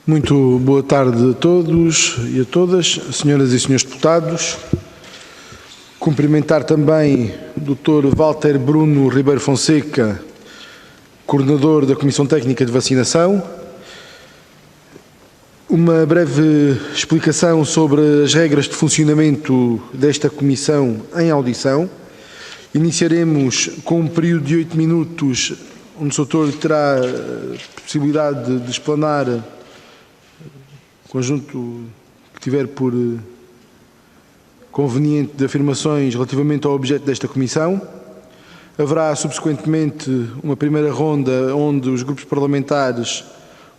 Muito boa tarde a todos e a todas, senhoras e senhores deputados. Cumprimentar também o Dr. Walter Bruno Ribeiro Fonseca, coordenador da Comissão Técnica de Vacinação. Uma breve explicação sobre as regras de funcionamento desta comissão em audição. Iniciaremos com um período de 8 minutos, onde o Sr. Doutor terá a possibilidade de explanar o conjunto que tiver por conveniente de afirmações relativamente ao objeto desta comissão. Haverá, subsequentemente, uma primeira ronda onde os grupos parlamentares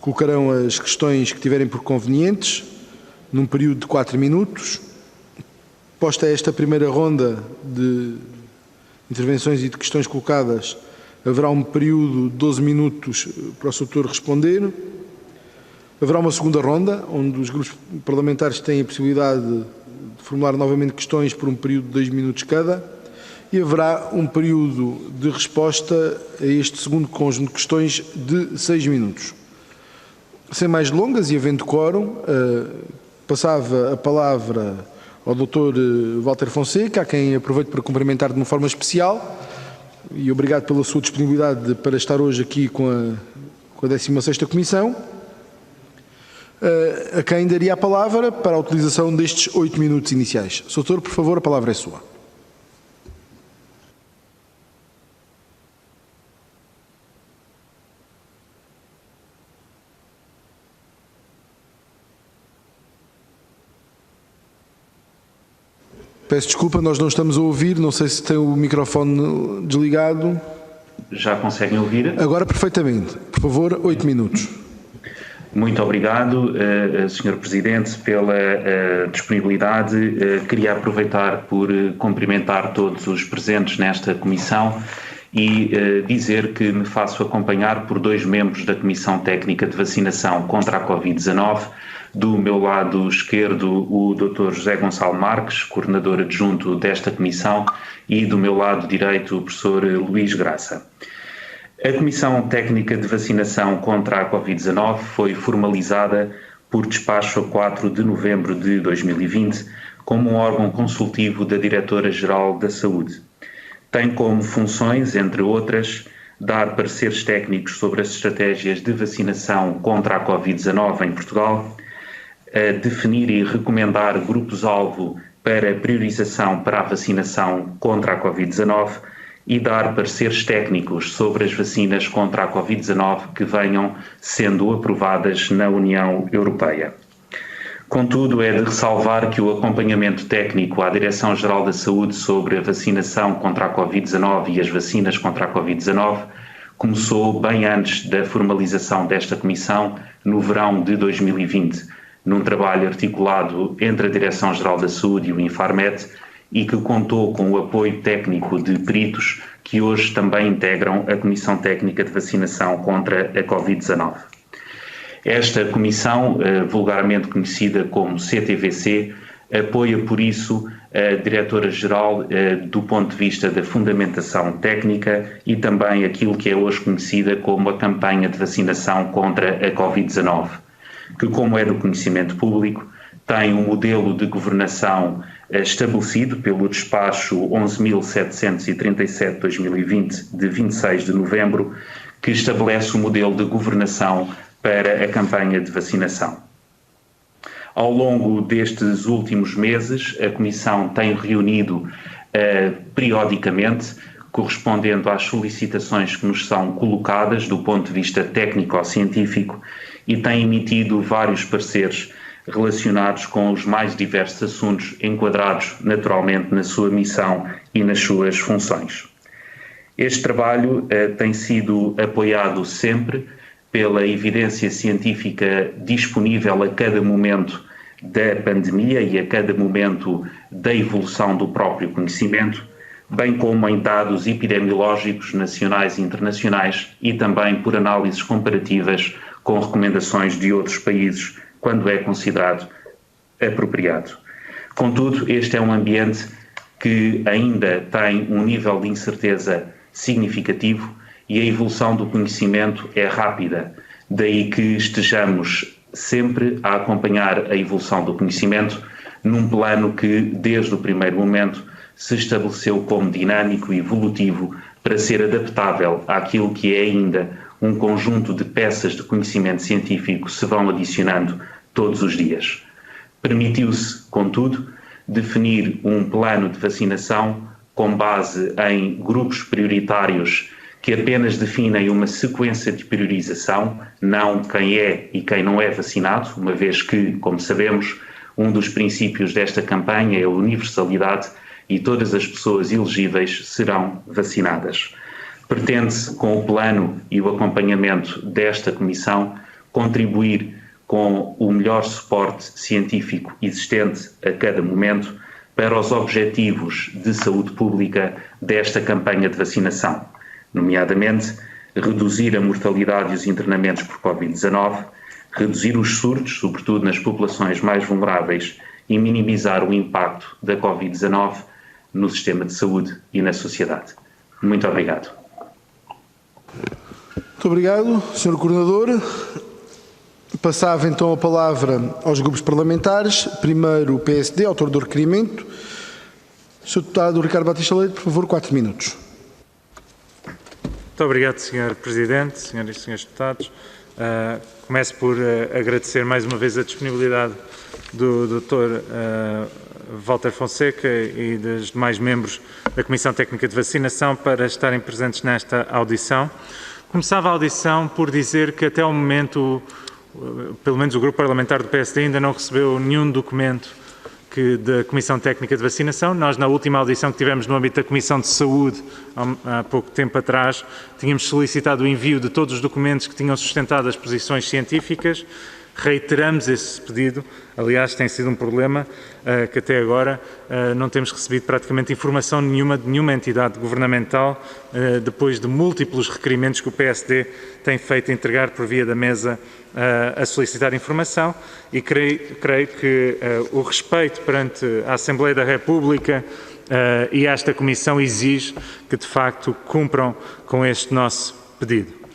colocarão as questões que tiverem por convenientes, num período de 4 minutos. Posta esta primeira ronda de intervenções e de questões colocadas, haverá um período de 12 minutos para o Sr. Doutor responder. Haverá uma segunda ronda, onde os grupos parlamentares têm a possibilidade de formular novamente questões por um período de 2 minutos cada, e haverá um período de resposta a este segundo conjunto de questões de 6 minutos. Sem mais delongas e havendo quórum, passava a palavra ao Dr. Walter Fonseca, a quem aproveito para cumprimentar de uma forma especial, e obrigado pela sua disponibilidade para estar hoje aqui com a 16ª Comissão, a quem daria a palavra para a utilização destes 8 minutos iniciais. Sr. Doutor, por favor, a palavra é sua. Peço desculpa, nós não estamos a ouvir, não sei se tem o microfone desligado. Já conseguem ouvir? Agora perfeitamente. Por favor, 8 minutos. Muito obrigado, Sr. Presidente, pela disponibilidade. Queria aproveitar por cumprimentar todos os presentes nesta comissão e dizer que me faço acompanhar por 2 membros da Comissão Técnica de Vacinação contra a Covid-19. Do meu lado esquerdo, o Dr. José Gonçalo Marques, coordenador adjunto desta comissão, e do meu lado direito, o professor Luís Graça. A Comissão Técnica de Vacinação contra a Covid-19 foi formalizada por despacho a 4 de novembro de 2020 como um órgão consultivo da Diretora-Geral da Saúde. Tem como funções, entre outras, dar pareceres técnicos sobre as estratégias de vacinação contra a Covid-19 em Portugal, definir e recomendar grupos-alvo para priorização para a vacinação contra a Covid-19 e dar pareceres técnicos sobre as vacinas contra a Covid-19 que venham sendo aprovadas na União Europeia. Contudo, é de ressalvar que o acompanhamento técnico à Direção-Geral da Saúde sobre a vacinação contra a Covid-19 e as vacinas contra a Covid-19 começou bem antes da formalização desta comissão, no verão de 2020, num trabalho articulado entre a Direção-Geral da Saúde e o Infarmed, e que contou com o apoio técnico de peritos que hoje também integram a Comissão Técnica de Vacinação contra a Covid-19. Esta comissão, vulgarmente conhecida como CTVC, apoia por isso a Diretora-Geral do ponto de vista da fundamentação técnica e também aquilo que é hoje conhecida como a campanha de vacinação contra a Covid-19, que, como é do conhecimento público, tem um modelo de governação estabelecido pelo despacho 11.737/2020, de 26 de novembro, que estabelece o modelo de governação para a campanha de vacinação. Ao longo destes últimos meses, a Comissão tem reunido periodicamente, correspondendo às solicitações que nos são colocadas do ponto de vista técnico-científico, e tem emitido vários pareceres relacionados com os mais diversos assuntos, enquadrados naturalmente na sua missão e nas suas funções. Este trabalho tem sido apoiado sempre pela evidência científica disponível a cada momento da pandemia e a cada momento da evolução do próprio conhecimento, bem como em dados epidemiológicos nacionais e internacionais e também por análises comparativas com recomendações de outros países, quando é considerado apropriado. Contudo, este é um ambiente que ainda tem um nível de incerteza significativo e a evolução do conhecimento é rápida, daí que estejamos sempre a acompanhar a evolução do conhecimento num plano que, desde o primeiro momento, se estabeleceu como dinâmico e evolutivo para ser adaptável àquilo que é ainda um conjunto de peças de conhecimento científico que se vão adicionando todos os dias. Permitiu-se, contudo, definir um plano de vacinação com base em grupos prioritários que apenas definem uma sequência de priorização, não quem é e quem não é vacinado, uma vez que, como sabemos, um dos princípios desta campanha é a universalidade e todas as pessoas elegíveis serão vacinadas. Pretende-se, com o plano e o acompanhamento desta Comissão, contribuir com o melhor suporte científico existente a cada momento para os objetivos de saúde pública desta campanha de vacinação, nomeadamente reduzir a mortalidade e os internamentos por Covid-19, reduzir os surtos, sobretudo nas populações mais vulneráveis, e minimizar o impacto da Covid-19 no sistema de saúde e na sociedade. Muito obrigado. Muito obrigado, Sr. Coordenador. Passava então a palavra aos grupos parlamentares. Primeiro o PSD, autor do requerimento. Sr. Deputado Ricardo Batista Leite, por favor, 4 minutos. Muito obrigado, Sr. Presidente, Senhoras e Senhores Deputados. Começo por agradecer mais uma vez a disponibilidade do Dr. Walter Fonseca e dos demais membros da Comissão Técnica de Vacinação para estarem presentes nesta audição. Começava a audição por dizer que até ao momento, pelo menos o grupo parlamentar do PSD ainda não recebeu nenhum documento da Comissão Técnica de Vacinação. Nós, na última audição que tivemos no âmbito da Comissão de Saúde, há pouco tempo atrás, tínhamos solicitado o envio de todos os documentos que tinham sustentado as posições científicas. Reiteramos esse pedido. Aliás, tem sido um problema que até agora não temos recebido praticamente informação nenhuma de nenhuma entidade governamental, depois de múltiplos requerimentos que o PSD tem feito a entregar por via da mesa a solicitar informação, e creio que o respeito perante a Assembleia da República e esta Comissão exige que, de facto, cumpram com este nosso pedido.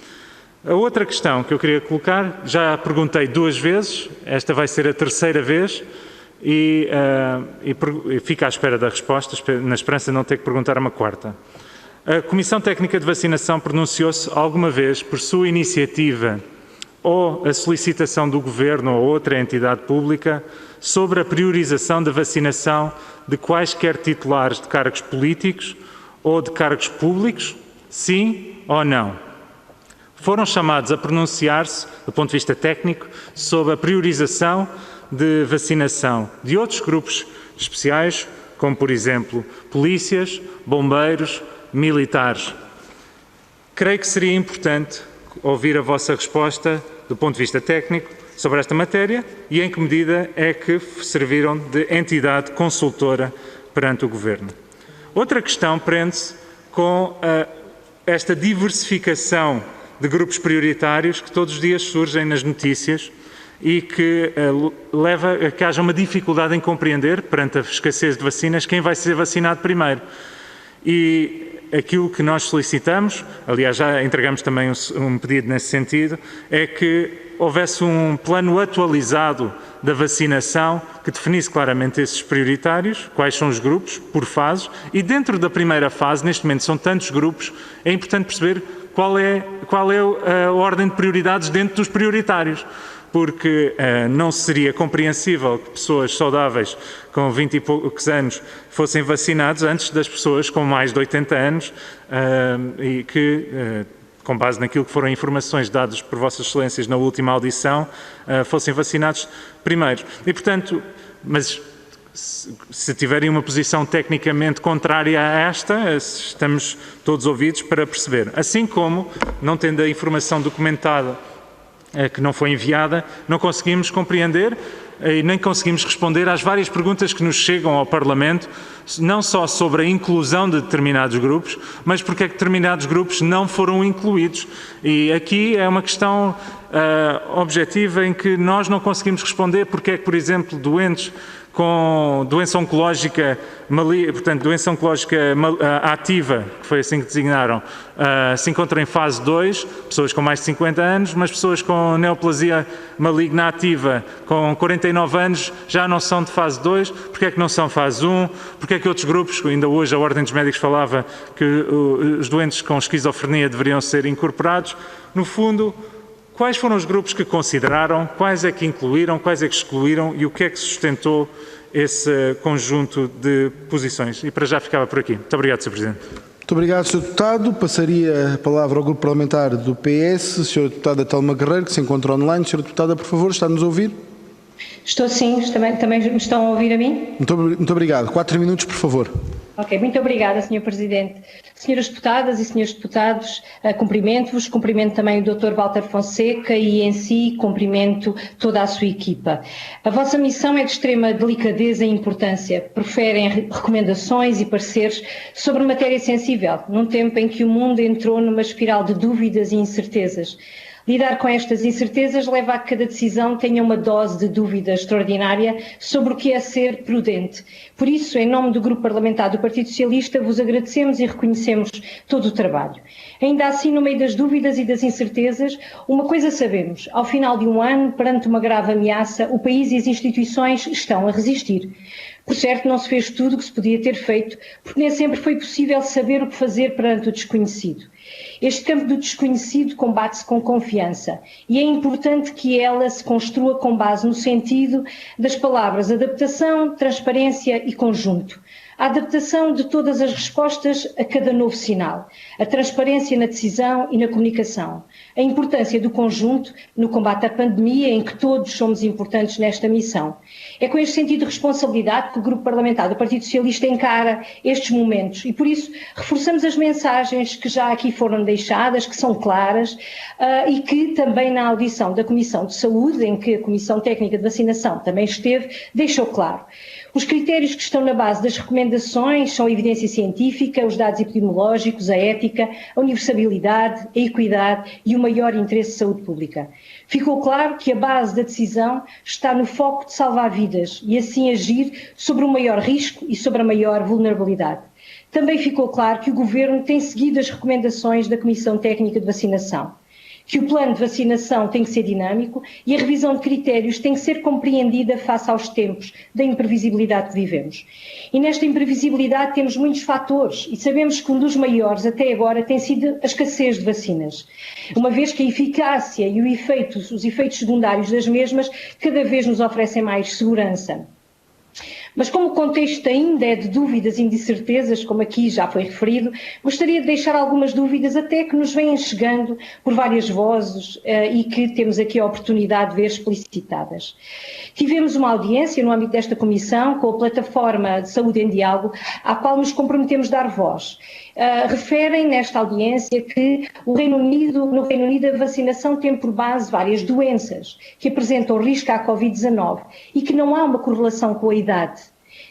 A outra questão que eu queria colocar, já perguntei 2 vezes, esta vai ser a 3ª vez, e fico à espera da resposta, na esperança de não ter que perguntar uma 4ª. A Comissão Técnica de Vacinação pronunciou-se alguma vez, por sua iniciativa ou a solicitação do Governo ou outra entidade pública, sobre a priorização da vacinação de quaisquer titulares de cargos políticos ou de cargos públicos? Sim ou não? Foram chamados a pronunciar-se, do ponto de vista técnico, sobre a priorização de vacinação de outros grupos especiais, como, por exemplo, polícias, bombeiros, militares. Creio que seria importante ouvir a vossa resposta, do ponto de vista técnico, sobre esta matéria e em que medida é que serviram de entidade consultora perante o Governo. Outra questão prende-se com esta diversificação de grupos prioritários que todos os dias surgem nas notícias e que leva a que haja uma dificuldade em compreender, perante a escassez de vacinas, quem vai ser vacinado primeiro. E aquilo que nós solicitamos, aliás já entregamos também um pedido nesse sentido, é que houvesse um plano atualizado da vacinação que definisse claramente esses prioritários, quais são os grupos, por fases, e dentro da primeira fase, neste momento são tantos grupos, é importante perceber qual é a ordem de prioridades dentro dos prioritários, porque não seria compreensível que pessoas saudáveis com 20 e poucos anos fossem vacinados antes das pessoas com mais de 80 anos e que, com base naquilo que foram informações dadas por Vossas Excelências na última audição, fossem vacinados primeiro. E, portanto, mas se tiverem uma posição tecnicamente contrária a esta, estamos todos ouvidos para perceber. Assim como, não tendo a informação documentada que não foi enviada, não conseguimos compreender e nem conseguimos responder às várias perguntas que nos chegam ao Parlamento, não só sobre a inclusão de determinados grupos, mas porque é que determinados grupos não foram incluídos. E aqui é uma questão objetiva em que nós não conseguimos responder porque é que, por exemplo, doentes com doença oncológica, portanto, doença oncológica ativa, que foi assim que designaram, se encontram em fase 2, pessoas com mais de 50 anos, mas pessoas com neoplasia maligna ativa com 49 anos já não são de fase 2, porque é que não são fase 1, porque é que outros grupos, ainda hoje a Ordem dos Médicos falava que os doentes com esquizofrenia deveriam ser incorporados. No fundo, quais foram os grupos que consideraram, quais é que incluíram, quais é que excluíram e o que é que sustentou esse conjunto de posições? E para já ficava por aqui. Muito obrigado, Sr. Presidente. Muito obrigado, Sr. Deputado. Passaria a palavra ao Grupo Parlamentar do PS, Sra. Deputada Telma Guerreiro, que se encontra online. Sra. Deputada, por favor, está-nos a ouvir? Estou sim, também me estão a ouvir a mim? Muito obrigado. 4 minutos, por favor. Ok, muito obrigada, Sr. Presidente. Senhoras Deputadas e Senhores Deputados, cumprimento-vos, cumprimento também o Dr. Walter Fonseca e, em si, cumprimento toda a sua equipa. A vossa missão é de extrema delicadeza e importância. Preferem recomendações e pareceres sobre matéria sensível, num tempo em que o mundo entrou numa espiral de dúvidas e incertezas. Lidar com estas incertezas leva a que cada decisão tenha uma dose de dúvida extraordinária sobre o que é ser prudente. Por isso, em nome do Grupo Parlamentar do Partido Socialista, vos agradecemos e reconhecemos todo o trabalho. Ainda assim, no meio das dúvidas e das incertezas, uma coisa sabemos: ao final de um ano, perante uma grave ameaça, o país e as instituições estão a resistir. Por certo, não se fez tudo o que se podia ter feito, porque nem sempre foi possível saber o que fazer perante o desconhecido. Este campo do desconhecido combate-se com confiança e é importante que ela se construa com base no sentido das palavras adaptação, transparência e conjunto. A adaptação de todas as respostas a cada novo sinal, a transparência na decisão e na comunicação, a importância do conjunto no combate à pandemia, em que todos somos importantes nesta missão. É com este sentido de responsabilidade que o Grupo Parlamentar do Partido Socialista encara estes momentos e, por isso, reforçamos as mensagens que já aqui foram deixadas, que são claras e que também na audição da Comissão de Saúde, em que a Comissão Técnica de Vacinação também esteve, deixou claro. Os critérios que estão na base das recomendações são a evidência científica, os dados epidemiológicos, a ética, a universabilidade, a equidade e o maior interesse de saúde pública. Ficou claro que a base da decisão está no foco de salvar vidas e assim agir sobre o maior risco e sobre a maior vulnerabilidade. Também ficou claro que o Governo tem seguido as recomendações da Comissão Técnica de Vacinação, que o plano de vacinação tem que ser dinâmico e a revisão de critérios tem que ser compreendida face aos tempos da imprevisibilidade que vivemos. E nesta imprevisibilidade temos muitos fatores e sabemos que um dos maiores até agora tem sido a escassez de vacinas, uma vez que a eficácia e os efeitos secundários das mesmas cada vez nos oferecem mais segurança. Mas como o contexto ainda é de dúvidas e de incertezas, como aqui já foi referido, gostaria de deixar algumas dúvidas até que nos vêm chegando por várias vozes e que temos aqui a oportunidade de ver explicitadas. Tivemos uma audiência no âmbito desta comissão com a plataforma de Saúde em Diálogo, à qual nos comprometemos dar voz. Referem nesta audiência que no Reino Unido a vacinação tem por base várias doenças que apresentam risco à Covid-19 e que não há uma correlação com a idade.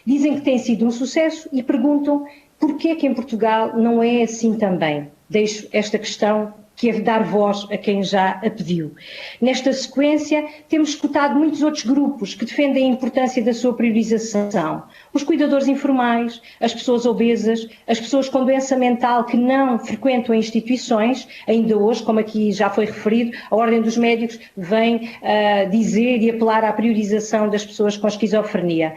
Dizem que tem sido um sucesso e perguntam porquê que em Portugal não é assim também. Deixo esta questão, que é dar voz a quem já a pediu. Nesta sequência, temos escutado muitos outros grupos que defendem a importância da sua priorização. Os cuidadores informais, as pessoas obesas, as pessoas com doença mental que não frequentam instituições, ainda hoje, como aqui já foi referido, a Ordem dos Médicos vem dizer e apelar à priorização das pessoas com esquizofrenia.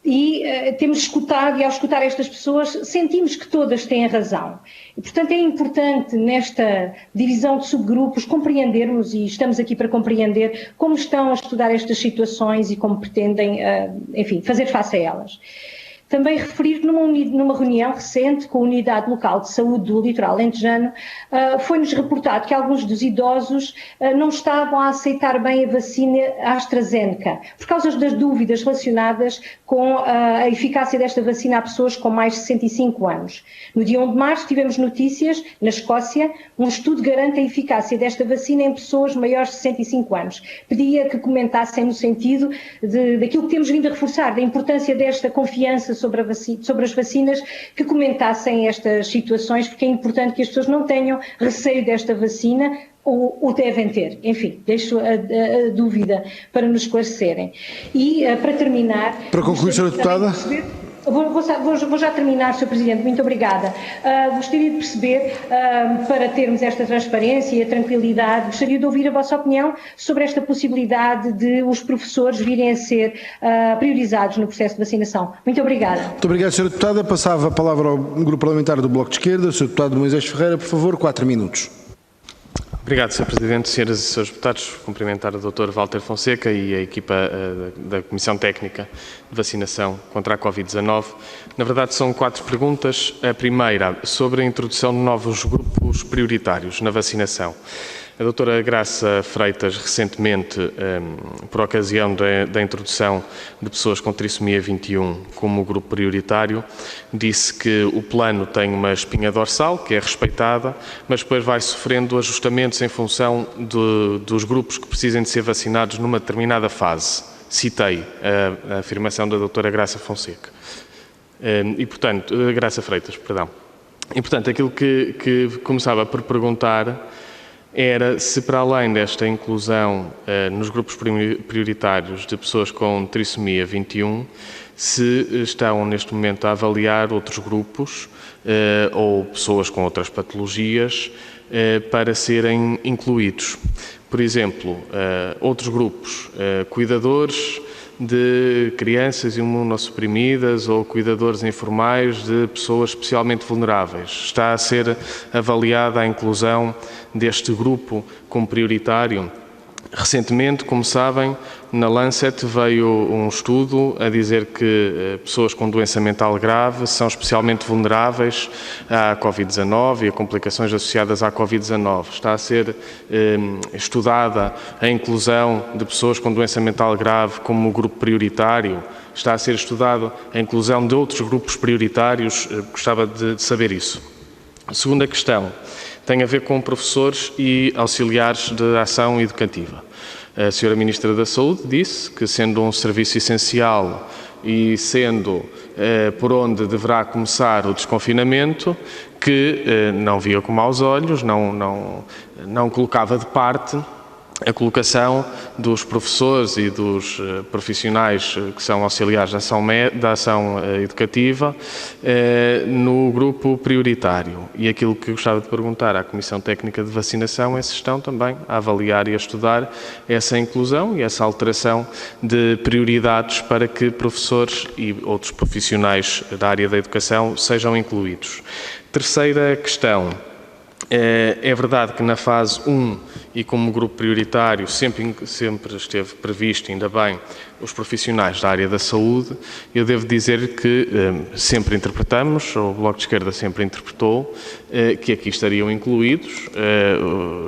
E temos escutado, e ao escutar estas pessoas, sentimos que todas têm razão. E, portanto, é importante nesta divisão de subgrupos compreendermos, e estamos aqui para compreender, como estão a estudar estas situações e como pretendem, enfim, fazer face a elas. Também referir que numa reunião recente com a Unidade Local de Saúde do Litoral Alentejano, foi-nos reportado que alguns dos idosos não estavam a aceitar bem a vacina AstraZeneca, por causa das dúvidas relacionadas com a eficácia desta vacina a pessoas com mais de 65 anos. No dia 1 de março tivemos notícias, na Escócia, um estudo garante a eficácia desta vacina em pessoas maiores de 65 anos. Pedia que comentassem no sentido daquilo que temos vindo a reforçar, da importância desta confiança sobre as vacinas, que comentassem estas situações, porque é importante que as pessoas não tenham receio desta vacina, ou devem ter. Enfim, deixo a dúvida para nos esclarecerem. E, para terminar... Para concluir, Sra. Deputada... Vou já terminar, Sr. Presidente, muito obrigada. Gostaria de perceber, para termos esta transparência e a tranquilidade, gostaria de ouvir a vossa opinião sobre esta possibilidade de os professores virem a ser priorizados no processo de vacinação. Muito obrigada. Muito obrigado, Sra. Deputada. Passava a palavra ao Grupo Parlamentar do Bloco de Esquerda, Sr. Deputado Moisés Ferreira, por favor, 4 minutos. Obrigado, Sr. Presidente. Senhoras e Srs. Deputados, cumprimentar o Dr. Walter Fonseca e a equipa da Comissão Técnica de Vacinação contra a Covid-19. Na verdade, são 4 perguntas. A primeira, sobre a introdução de novos grupos prioritários na vacinação. A doutora Graça Freitas, recentemente, por ocasião da introdução de pessoas com trissomia 21 como grupo prioritário, disse que o plano tem uma espinha dorsal, que é respeitada, mas depois vai sofrendo ajustamentos em função dos grupos que precisem de ser vacinados numa determinada fase. Citei a afirmação da doutora Graça Fonseca. Graça Freitas, perdão. E, portanto, aquilo que começava por perguntar era se, para além desta inclusão nos grupos prioritários de pessoas com trissomia 21, se estão neste momento a avaliar outros grupos ou pessoas com outras patologias para serem incluídos. Por exemplo, outros grupos, cuidadores de crianças imunossuprimidas ou cuidadores informais de pessoas especialmente vulneráveis. Está a ser avaliada a inclusão deste grupo como prioritário. Recentemente, como sabem, na Lancet veio um estudo a dizer que pessoas com doença mental grave são especialmente vulneráveis à Covid-19 e a complicações associadas à Covid-19. Está a ser estudada a inclusão de pessoas com doença mental grave como grupo prioritário. Está a ser estudada a inclusão de outros grupos prioritários. Gostava de saber isso. A segunda questão tem a ver com professores e auxiliares de ação educativa. A Sra. Ministra da Saúde disse que, sendo um serviço essencial e sendo por onde deverá começar o desconfinamento, que não via com maus olhos, não colocava de parte a colocação dos professores e dos profissionais que são auxiliares da ação educativa no grupo prioritário. E aquilo que gostava de perguntar à Comissão Técnica de Vacinação é se estão também a avaliar e a estudar essa inclusão e essa alteração de prioridades para que professores e outros profissionais da área da educação sejam incluídos. Terceira questão. É verdade que na fase 1 e como grupo prioritário sempre esteve previsto, ainda bem, os profissionais da área da saúde. Eu devo dizer que sempre interpretamos, o Bloco de Esquerda sempre interpretou, que aqui estariam incluídos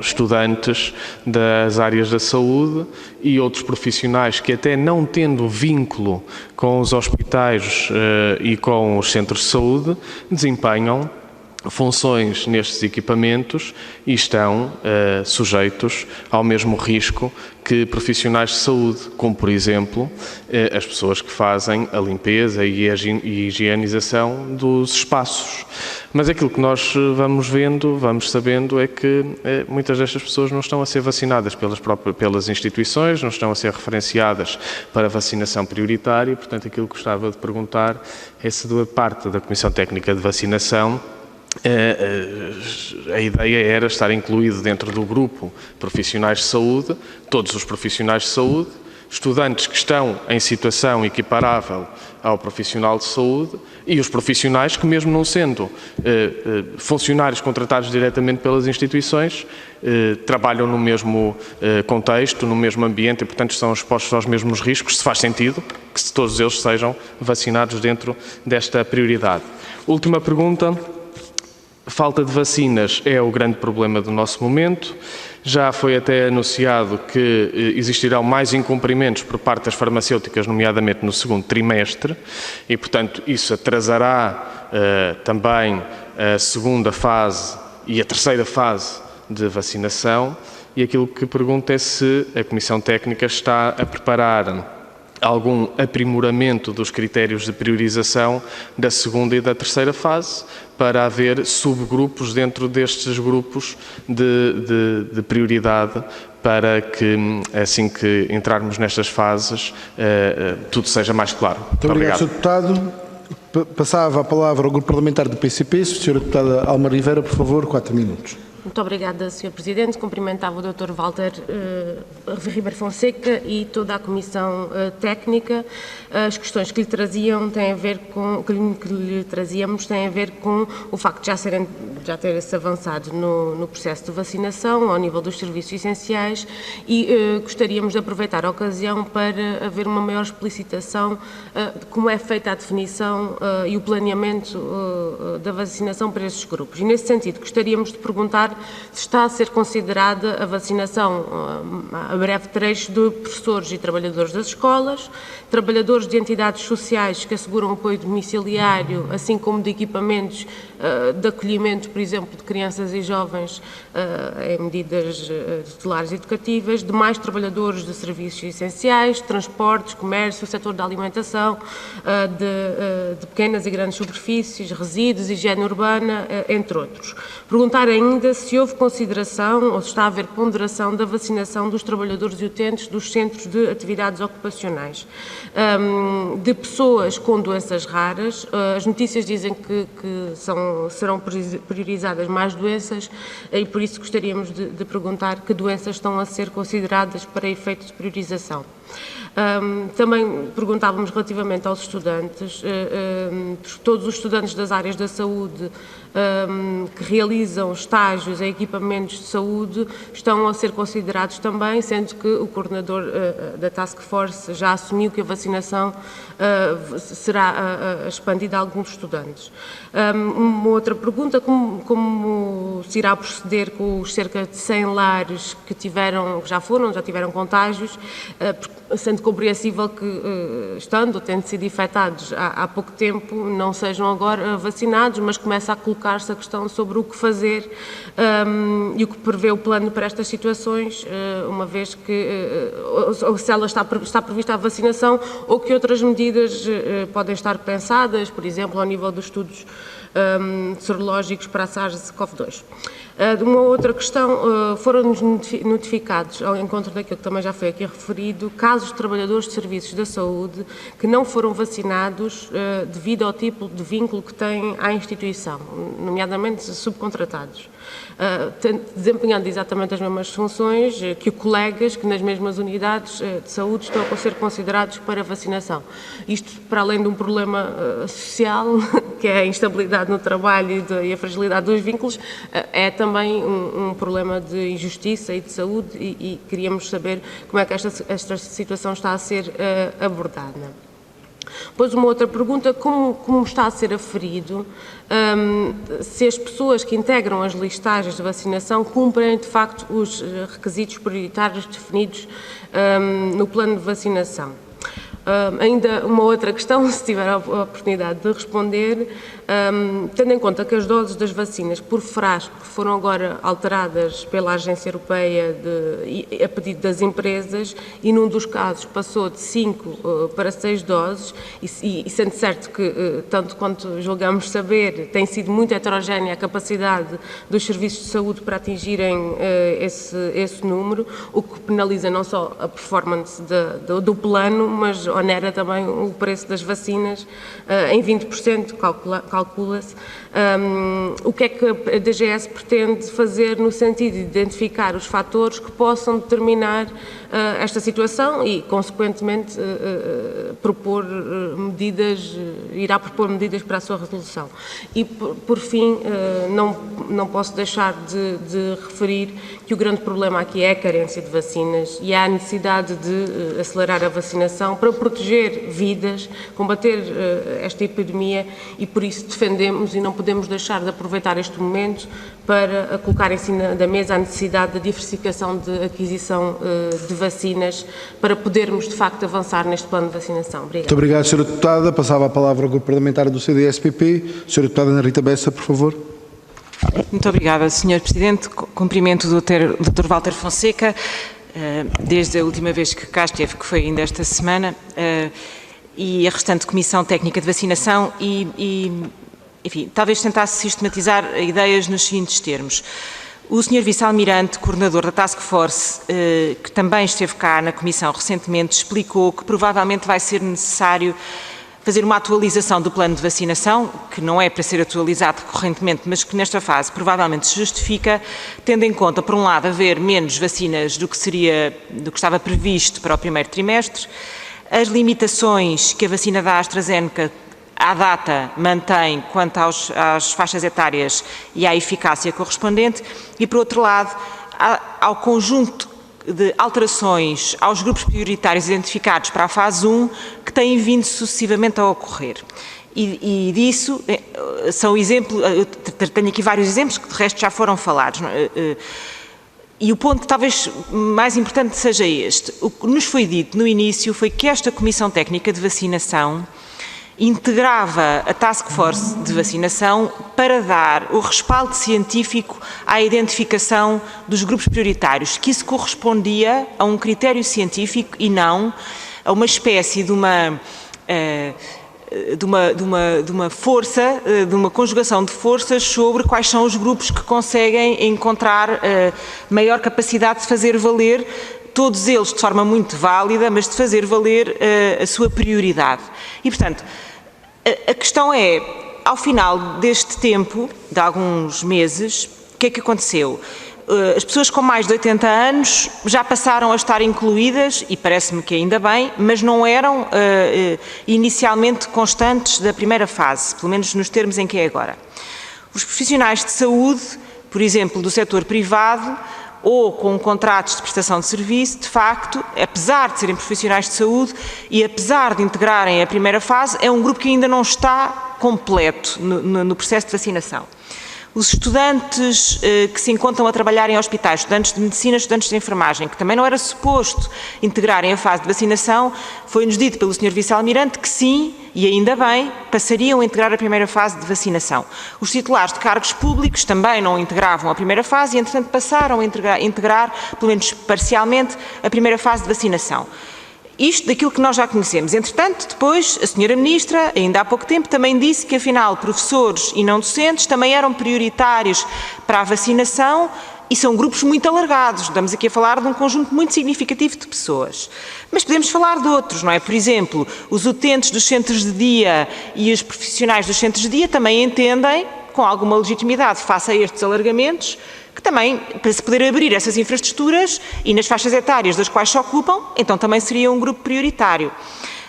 estudantes das áreas da saúde e outros profissionais que, até não tendo vínculo com os hospitais e com os centros de saúde, desempenham funções nestes equipamentos e estão sujeitos ao mesmo risco que profissionais de saúde, como, por exemplo, as pessoas que fazem a limpeza e a higienização dos espaços. Mas aquilo que nós vamos vendo, vamos sabendo, é que muitas destas pessoas não estão a ser vacinadas pelas instituições, não estão a ser referenciadas para vacinação prioritária e, portanto, aquilo que gostava de perguntar é se, da parte da Comissão Técnica de Vacinação, a ideia era estar incluído dentro do grupo profissionais de saúde, todos os profissionais de saúde, estudantes que estão em situação equiparável ao profissional de saúde e os profissionais que, mesmo não sendo funcionários contratados diretamente pelas instituições, trabalham no mesmo contexto, no mesmo ambiente e, portanto, estão expostos aos mesmos riscos. Se faz sentido que todos eles sejam vacinados dentro desta prioridade. Última pergunta. Falta de vacinas é o grande problema do nosso momento. Já foi até anunciado que existirão mais incumprimentos por parte das farmacêuticas, nomeadamente no segundo trimestre, e, portanto, isso atrasará também a segunda fase e a terceira fase de vacinação. E aquilo que pergunto é se a Comissão Técnica está a preparar algum aprimoramento dos critérios de priorização da segunda e da terceira fase, para haver subgrupos dentro destes grupos de prioridade, para que, assim que entrarmos nestas fases, tudo seja mais claro. Muito obrigado, Sr. Deputado. Passava a palavra ao Grupo Parlamentar do PCP. Sra. Deputada Alma Rivera, por favor, 4 minutos. Muito obrigada, Sr. Presidente. Cumprimentava o Dr. Walter Ribeiro Fonseca e toda a Comissão Técnica. As questões que lhe traziam têm a ver com, que lhe trazíamos têm a ver com o facto de já ter-se avançado no processo de vacinação ao nível dos serviços essenciais e gostaríamos de aproveitar a ocasião para haver uma maior explicitação de como é feita a definição e o planeamento da vacinação para estes grupos. E nesse sentido gostaríamos de perguntar se está a ser considerada a vacinação a breve trecho de professores e trabalhadores das escolas, trabalhadores de entidades sociais que asseguram apoio domiciliário, assim como de equipamentos de acolhimento, por exemplo, de crianças e jovens em medidas tutelares e educativas, demais trabalhadores de serviços essenciais, transportes, comércio, setor da alimentação, de pequenas e grandes superfícies, resíduos, higiene urbana, entre outros. Perguntar ainda se houve consideração ou se está a haver ponderação da vacinação dos trabalhadores e utentes dos centros de atividades ocupacionais. De pessoas com doenças raras, as notícias dizem que serão priorizadas mais doenças e por isso gostaríamos de perguntar que doenças estão a ser consideradas para efeito de priorização. Também perguntávamos relativamente aos estudantes, todos os estudantes das áreas da saúde que realizam estágios em equipamentos de saúde estão a ser considerados também, sendo que o coordenador da Task Force já assumiu que a vacinação será expandida a alguns estudantes. Uma outra pergunta, como se irá proceder com os cerca de 100 lares que já tiveram contágios, sendo compreensível que, estando ou tendo sido infectados há pouco tempo, não sejam agora vacinados, mas começa a colocar-se a questão sobre o que fazer e o que prevê o plano para estas situações, uma vez que, ou se ela está prevista a vacinação, ou que outras medidas podem estar pensadas, por exemplo, ao nível dos estudos sorológicos para a SARS-CoV-2. Uma outra questão, foram-nos notificados, ao encontro daquilo que também já foi aqui referido, casos de trabalhadores de serviços da saúde que não foram vacinados devido ao tipo de vínculo que têm à instituição, nomeadamente subcontratados, desempenhando exatamente as mesmas funções que colegas que nas mesmas unidades de saúde estão a ser considerados para vacinação. Isto para além de um problema social, que é a instabilidade no trabalho e a fragilidade dos vínculos, é também um problema de injustiça e de saúde e queríamos saber como é que esta situação está a ser abordada. Depois uma outra pergunta, como está a ser aferido se as pessoas que integram as listagens de vacinação cumprem de facto os requisitos prioritários definidos no plano de vacinação. Ainda uma outra questão, se tiver a oportunidade de responder, tendo em conta que as doses das vacinas por frasco foram agora alteradas pela Agência Europeia a pedido das empresas e num dos casos passou de 5 para 6 doses e sendo certo que, tanto quanto julgamos saber, tem sido muito heterogénea a capacidade dos serviços de saúde para atingirem esse número, o que penaliza não só a performance do plano, mas onera também o preço das vacinas em 20%, calcula-se. O que é que a DGS pretende fazer no sentido de identificar os fatores que possam determinar esta situação e, consequentemente, irá propor medidas para a sua resolução. E, por fim, não posso deixar de referir que o grande problema aqui é a carência de vacinas e há a necessidade de acelerar a vacinação para proteger vidas, combater esta epidemia e, por isso, defendemos e não podemos deixar de aproveitar este momento para colocar em cima da mesa a necessidade da diversificação de aquisição de vacinas para podermos, de facto, avançar neste plano de vacinação. Obrigada. Muito obrigado, Sra. Deputada. Passava a palavra ao Grupo Parlamentar do CDS-PP. Sra. Deputada Ana Rita Bessa, por favor. Muito obrigada, Sr. Presidente. Cumprimento o Dr. Walter Fonseca. desde a última vez que cá esteve, que foi ainda esta semana, e a restante Comissão Técnica de Vacinação enfim, talvez tentasse sistematizar ideias nos seguintes termos. O Sr. Vice-Almirante, coordenador da Task Force, que também esteve cá na Comissão recentemente, explicou que provavelmente vai ser necessário fazer uma atualização do plano de vacinação, que não é para ser atualizado recorrentemente, mas que nesta fase provavelmente se justifica, tendo em conta, por um lado, haver menos vacinas do que estava previsto para o primeiro trimestre, as limitações que a vacina da AstraZeneca à data mantém quanto às faixas etárias e à eficácia correspondente e, por outro lado, ao conjunto de alterações aos grupos prioritários identificados para a fase 1 que têm vindo sucessivamente a ocorrer. E disso são exemplos, eu tenho aqui vários exemplos que de resto já foram falados. E o ponto talvez mais importante seja este. O que nos foi dito no início foi que esta Comissão Técnica de Vacinação integrava a Task Force de Vacinação para dar o respaldo científico à identificação dos grupos prioritários, que isso correspondia a um critério científico e não a uma espécie de uma força, de uma conjugação de forças sobre quais são os grupos que conseguem encontrar maior capacidade de fazer valer, todos eles de forma muito válida, mas de fazer valer a sua prioridade. E, portanto, a questão é, ao final deste tempo, de alguns meses, o que é que aconteceu? As pessoas com mais de 80 anos já passaram a estar incluídas, e parece-me que ainda bem, mas não eram inicialmente constantes da primeira fase, pelo menos nos termos em que é agora. Os profissionais de saúde, por exemplo, do setor privado, ou com contratos de prestação de serviço, de facto, apesar de serem profissionais de saúde e apesar de integrarem a primeira fase, é um grupo que ainda não está completo no processo de vacinação. Os estudantes que se encontram a trabalhar em hospitais, estudantes de medicina, estudantes de enfermagem, que também não era suposto integrarem a fase de vacinação, foi-nos dito pelo Sr. Vice-Almirante que sim, e ainda bem, passariam a integrar a primeira fase de vacinação. Os titulares de cargos públicos também não integravam a primeira fase e, entretanto, passaram a integrar, pelo menos parcialmente, a primeira fase de vacinação. Isto daquilo que nós já conhecemos. Entretanto, depois, a Sra. Ministra, ainda há pouco tempo, também disse que, afinal, professores e não docentes também eram prioritários para a vacinação e são grupos muito alargados. Estamos aqui a falar de um conjunto muito significativo de pessoas. Mas podemos falar de outros, não é? Por exemplo, os utentes dos centros de dia e os profissionais dos centros de dia também entendem, com alguma legitimidade face a estes alargamentos, que também, para se poder abrir essas infraestruturas e nas faixas etárias das quais se ocupam, então também seria um grupo prioritário.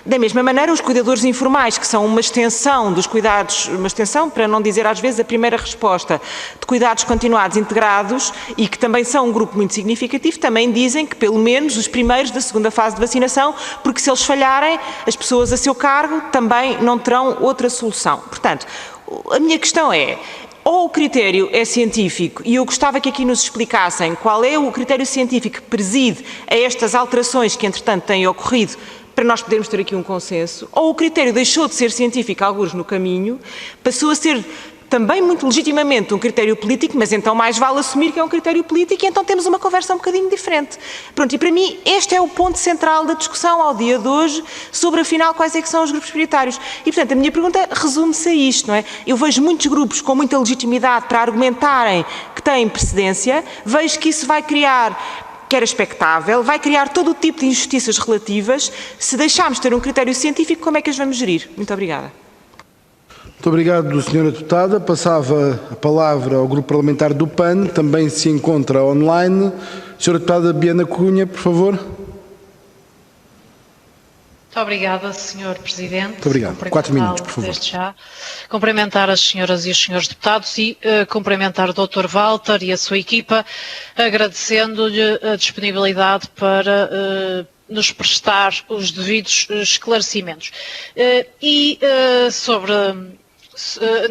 Da mesma maneira, os cuidadores informais, que são uma extensão dos cuidados, uma extensão, para não dizer às vezes a primeira resposta, de cuidados continuados integrados e que também são um grupo muito significativo, também dizem que pelo menos os primeiros da segunda fase de vacinação, porque se eles falharem, as pessoas a seu cargo também não terão outra solução. Portanto, a minha questão é, ou o critério é científico, e eu gostava que aqui nos explicassem qual é o critério científico que preside a estas alterações que, entretanto, têm ocorrido, para nós podermos ter aqui um consenso, ou o critério deixou de ser científico, alguns no caminho, passou a ser também muito legitimamente um critério político, mas então mais vale assumir que é um critério político e então temos uma conversa um bocadinho diferente. Pronto, e para mim este é o ponto central da discussão ao dia de hoje sobre afinal quais é que são os grupos prioritários. E portanto a minha pergunta resume-se a isto, não é? Eu vejo muitos grupos com muita legitimidade para argumentarem que têm precedência, vejo que isso vai criar, que era expectável, vai criar todo o tipo de injustiças relativas. Se deixarmos de ter um critério científico, como é que as vamos gerir? Muito obrigada. Muito obrigado, Sra. Deputada. Passava a palavra ao Grupo Parlamentar do PAN, também se encontra online. Sra. Deputada Biana Cunha, por favor. Muito obrigada, Sr. Presidente. Muito obrigado. 4 minutos, por favor. Desde já. Cumprimentar as senhoras e os senhores deputados e cumprimentar o Dr. Walter e a sua equipa, agradecendo-lhe a disponibilidade para nos prestar os devidos esclarecimentos. Sobre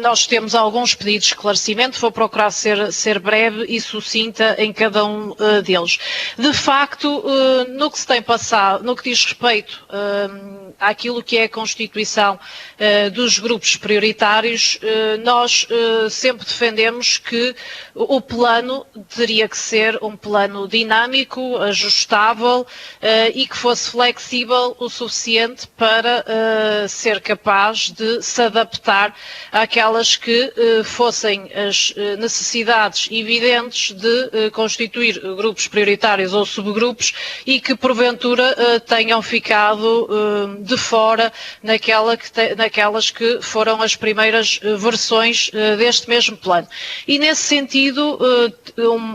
nós temos alguns pedidos de esclarecimento, vou procurar ser breve e sucinta em cada um deles. De facto, no que se tem passado, no que diz respeito àquilo que é a constituição dos grupos prioritários, nós sempre defendemos que o plano teria que ser um plano dinâmico, ajustável e que fosse flexível o suficiente para ser capaz de se adaptar àquelas que fossem as necessidades evidentes de constituir grupos prioritários ou subgrupos e que porventura tenham ficado de fora naquelas que foram as primeiras versões deste mesmo plano. E nesse sentido,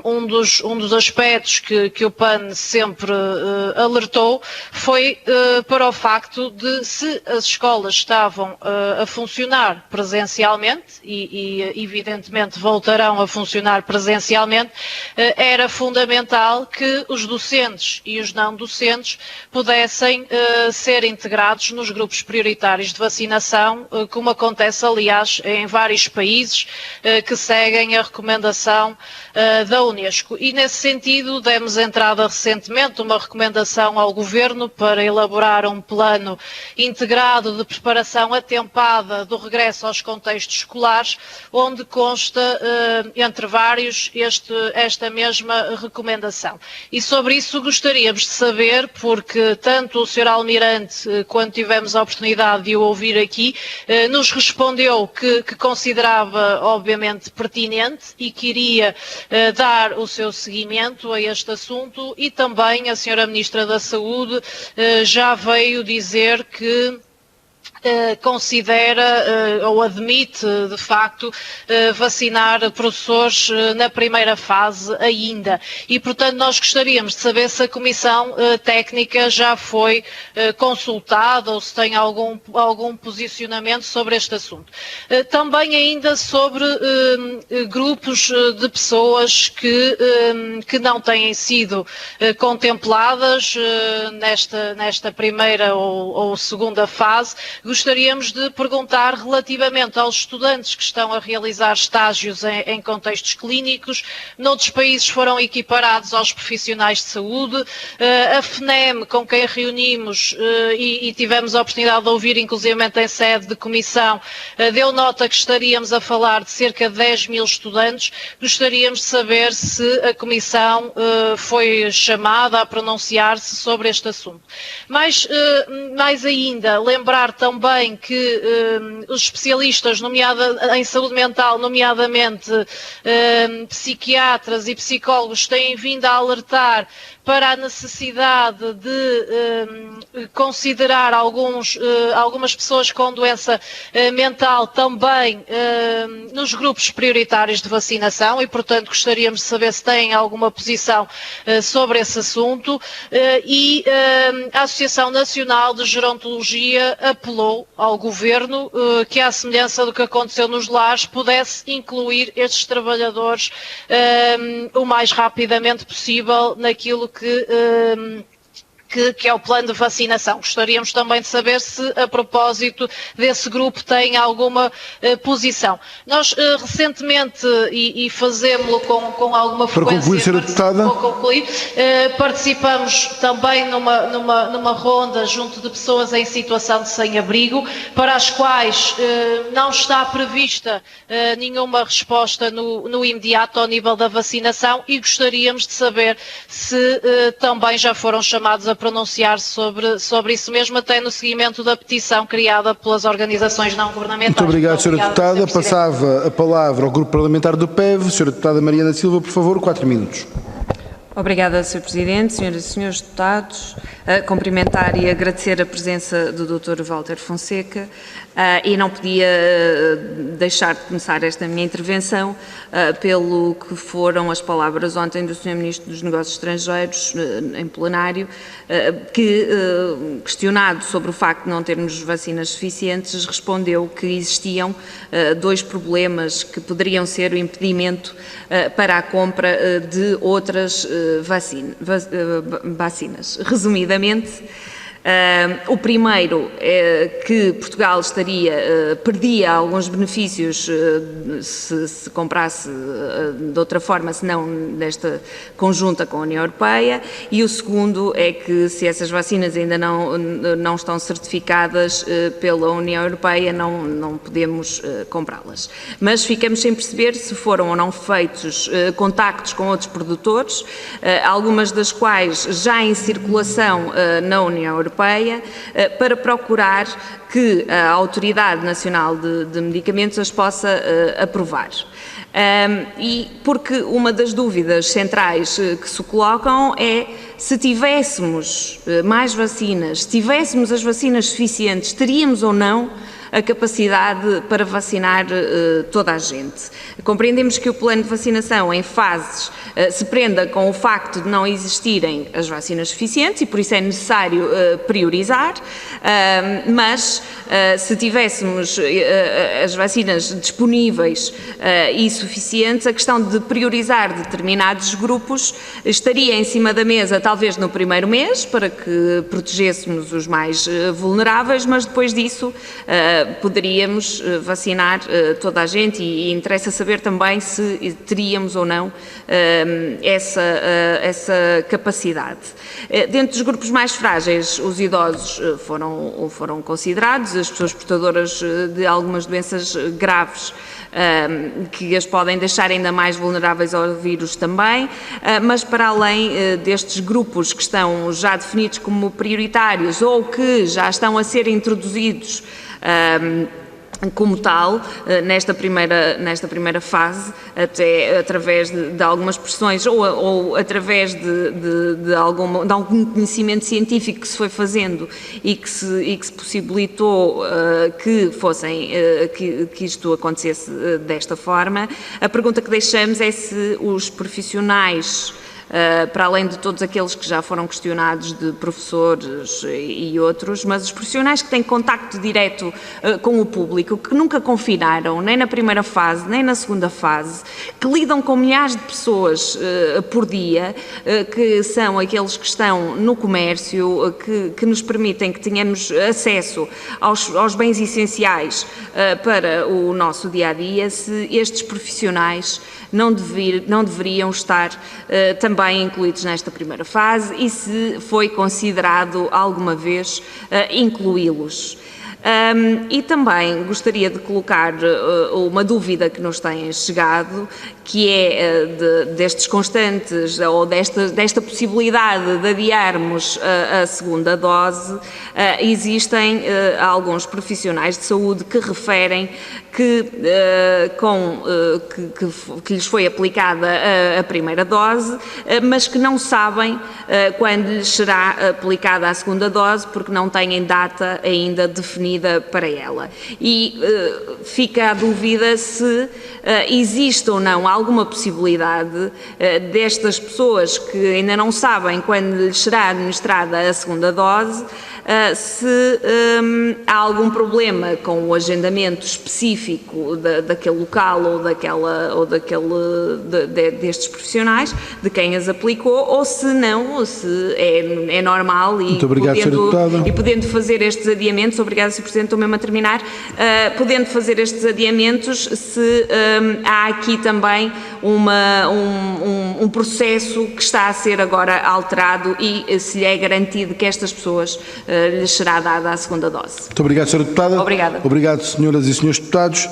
um dos aspectos que o PAN sempre alertou foi para o facto de, se as escolas estavam a funcionar presencialmente e evidentemente voltarão a funcionar presencialmente, era fundamental que os docentes e os não docentes pudessem ser integrados nos grupos prioritários de vacinação, como acontece aliás em vários países que seguem a recomendação da Unesco. E nesse sentido demos entrada recentemente uma recomendação ao Governo para elaborar um plano integrado de preparação atempada do regresso aos contextos escolares, onde consta, entre vários, esta mesma recomendação. E sobre isso gostaríamos de saber, porque tanto o Sr. Almirante, quando tivemos a oportunidade de o ouvir aqui, nos respondeu que considerava, obviamente, pertinente e que iria dar o seu seguimento a este assunto, e também a Sra. Ministra da Saúde já veio dizer que considera ou admite, de facto, vacinar professores na primeira fase ainda. E, portanto, nós gostaríamos de saber se a Comissão Técnica já foi consultada ou se tem algum posicionamento sobre este assunto. Também ainda sobre grupos de pessoas que não têm sido contempladas nesta primeira ou segunda fase. Gostaríamos de perguntar relativamente aos estudantes que estão a realizar estágios em contextos clínicos. Noutros países foram equiparados aos profissionais de saúde. A FNEM, com quem reunimos e tivemos a oportunidade de ouvir, inclusivamente em sede de comissão, deu nota que estaríamos a falar de cerca de 10 mil estudantes. Gostaríamos de saber se a Comissão foi chamada a pronunciar-se sobre este assunto. Mais ainda, lembrar também que os especialistas em saúde mental, nomeadamente psiquiatras e psicólogos, têm vindo a alertar para a necessidade de considerar algumas pessoas com doença mental também nos grupos prioritários de vacinação e, portanto, gostaríamos de saber se têm alguma posição sobre esse assunto. E a Associação Nacional de Gerontologia apelou ao Governo que, à semelhança do que aconteceu nos lares, pudesse incluir estes trabalhadores o mais rapidamente possível naquilo que é o plano de vacinação. Gostaríamos também de saber se, a propósito desse grupo, tem alguma posição. Nós, recentemente, e fazemos-lo com alguma frequência, participamos também numa ronda junto de pessoas em situação de sem-abrigo, para as quais não está prevista nenhuma resposta no imediato ao nível da vacinação, e gostaríamos de saber se também já foram chamados a pronunciar-se sobre isso mesmo, até no seguimento da petição criada pelas organizações não governamentais. Muito obrigado, Sra. Deputada. Passava a palavra ao Grupo Parlamentar do PEV. Sra. Deputada Mariana Silva, por favor, 4 minutos. Obrigada, Sr. Presidente, Senhoras e Senhores Deputados. Cumprimentar e agradecer a presença do Dr. Walter Fonseca e não podia deixar de começar esta minha intervenção pelo que foram as palavras ontem do Sr. Ministro dos Negócios Estrangeiros em plenário, que, questionado sobre o facto de não termos vacinas suficientes, respondeu que existiam 2 problemas que poderiam ser o impedimento para a compra de outras vacinas. Resumidamente, O primeiro é que Portugal perdia alguns benefícios se comprasse de outra forma, se não nesta conjunta com a União Europeia, e o segundo é que se essas vacinas ainda não estão certificadas pela União Europeia, não podemos comprá-las. Mas ficamos sem perceber se foram ou não feitos contactos com outros produtores, algumas das quais já em circulação na União Europeia, para procurar que a Autoridade Nacional de Medicamentos as possa aprovar. E porque uma das dúvidas centrais que se colocam é se tivéssemos mais vacinas, se tivéssemos as vacinas suficientes, teríamos ou não a capacidade para vacinar toda a gente. Compreendemos que o plano de vacinação em fases se prenda com o facto de não existirem as vacinas suficientes e por isso é necessário priorizar, mas se tivéssemos as vacinas disponíveis e suficientes, a questão de priorizar determinados grupos estaria em cima da mesa talvez no primeiro mês, para que protegêssemos os mais vulneráveis, mas depois disso poderíamos vacinar toda a gente e interessa saber também se teríamos ou não essa capacidade. Dentro dos grupos mais frágeis, os idosos foram considerados, as pessoas portadoras de algumas doenças graves que as podem deixar ainda mais vulneráveis ao vírus também, mas para além destes grupos que estão já definidos como prioritários ou que já estão a ser introduzidos como tal, nesta primeira fase, até através de algumas pressões ou através de algum conhecimento científico que se foi fazendo e que se possibilitou que isto acontecesse desta forma. A pergunta que deixamos é se os profissionais, para além de todos aqueles que já foram questionados, de professores e outros, mas os profissionais que têm contacto direto com o público, que nunca confinaram, nem na primeira fase, nem na segunda fase, que lidam com milhares de pessoas por dia, que são aqueles que estão no comércio, que nos permitem que tenhamos acesso aos bens essenciais para o nosso dia-a-dia, se estes profissionais não deveriam estar também incluídos nesta primeira fase e se foi considerado alguma vez incluí-los. E também gostaria de colocar uma dúvida que nos tem chegado, que é destes constantes, ou desta possibilidade de adiarmos a segunda dose. Existem alguns profissionais de saúde que referem que lhes foi aplicada a primeira dose, mas que não sabem quando lhes será aplicada a segunda dose, porque não têm data ainda definida para ela. E fica a dúvida se existe ou não alguma possibilidade destas pessoas que ainda não sabem quando lhes será administrada a segunda dose, se há algum problema com o agendamento específico daquele local destes profissionais, de quem as aplicou, ou se não, se é normal e podendo fazer estes adiamentos, obrigada, Sr. Presidente, estou mesmo a terminar, podendo fazer estes adiamentos, se há aqui também um processo que está a ser agora alterado e se lhe é garantido que estas pessoas lhes será dada a segunda dose. Muito obrigado, Sra. Deputada. Obrigada. Obrigado, senhoras e senhores deputados.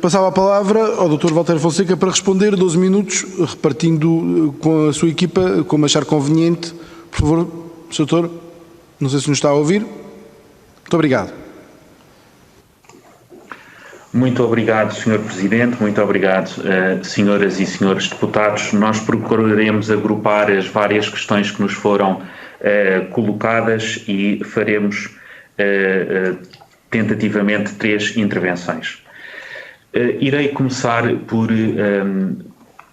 Passava a palavra ao Dr. Walter Fonseca para responder 12 minutos, repartindo com a sua equipa, como achar conveniente. Por favor, Sr. Doutor, não sei se nos está a ouvir. Muito obrigado. Muito obrigado, Sr. Presidente, muito obrigado, senhoras e senhores deputados. Nós procuraremos agrupar as várias questões que nos foram colocadas e faremos tentativamente 3 intervenções. Irei começar por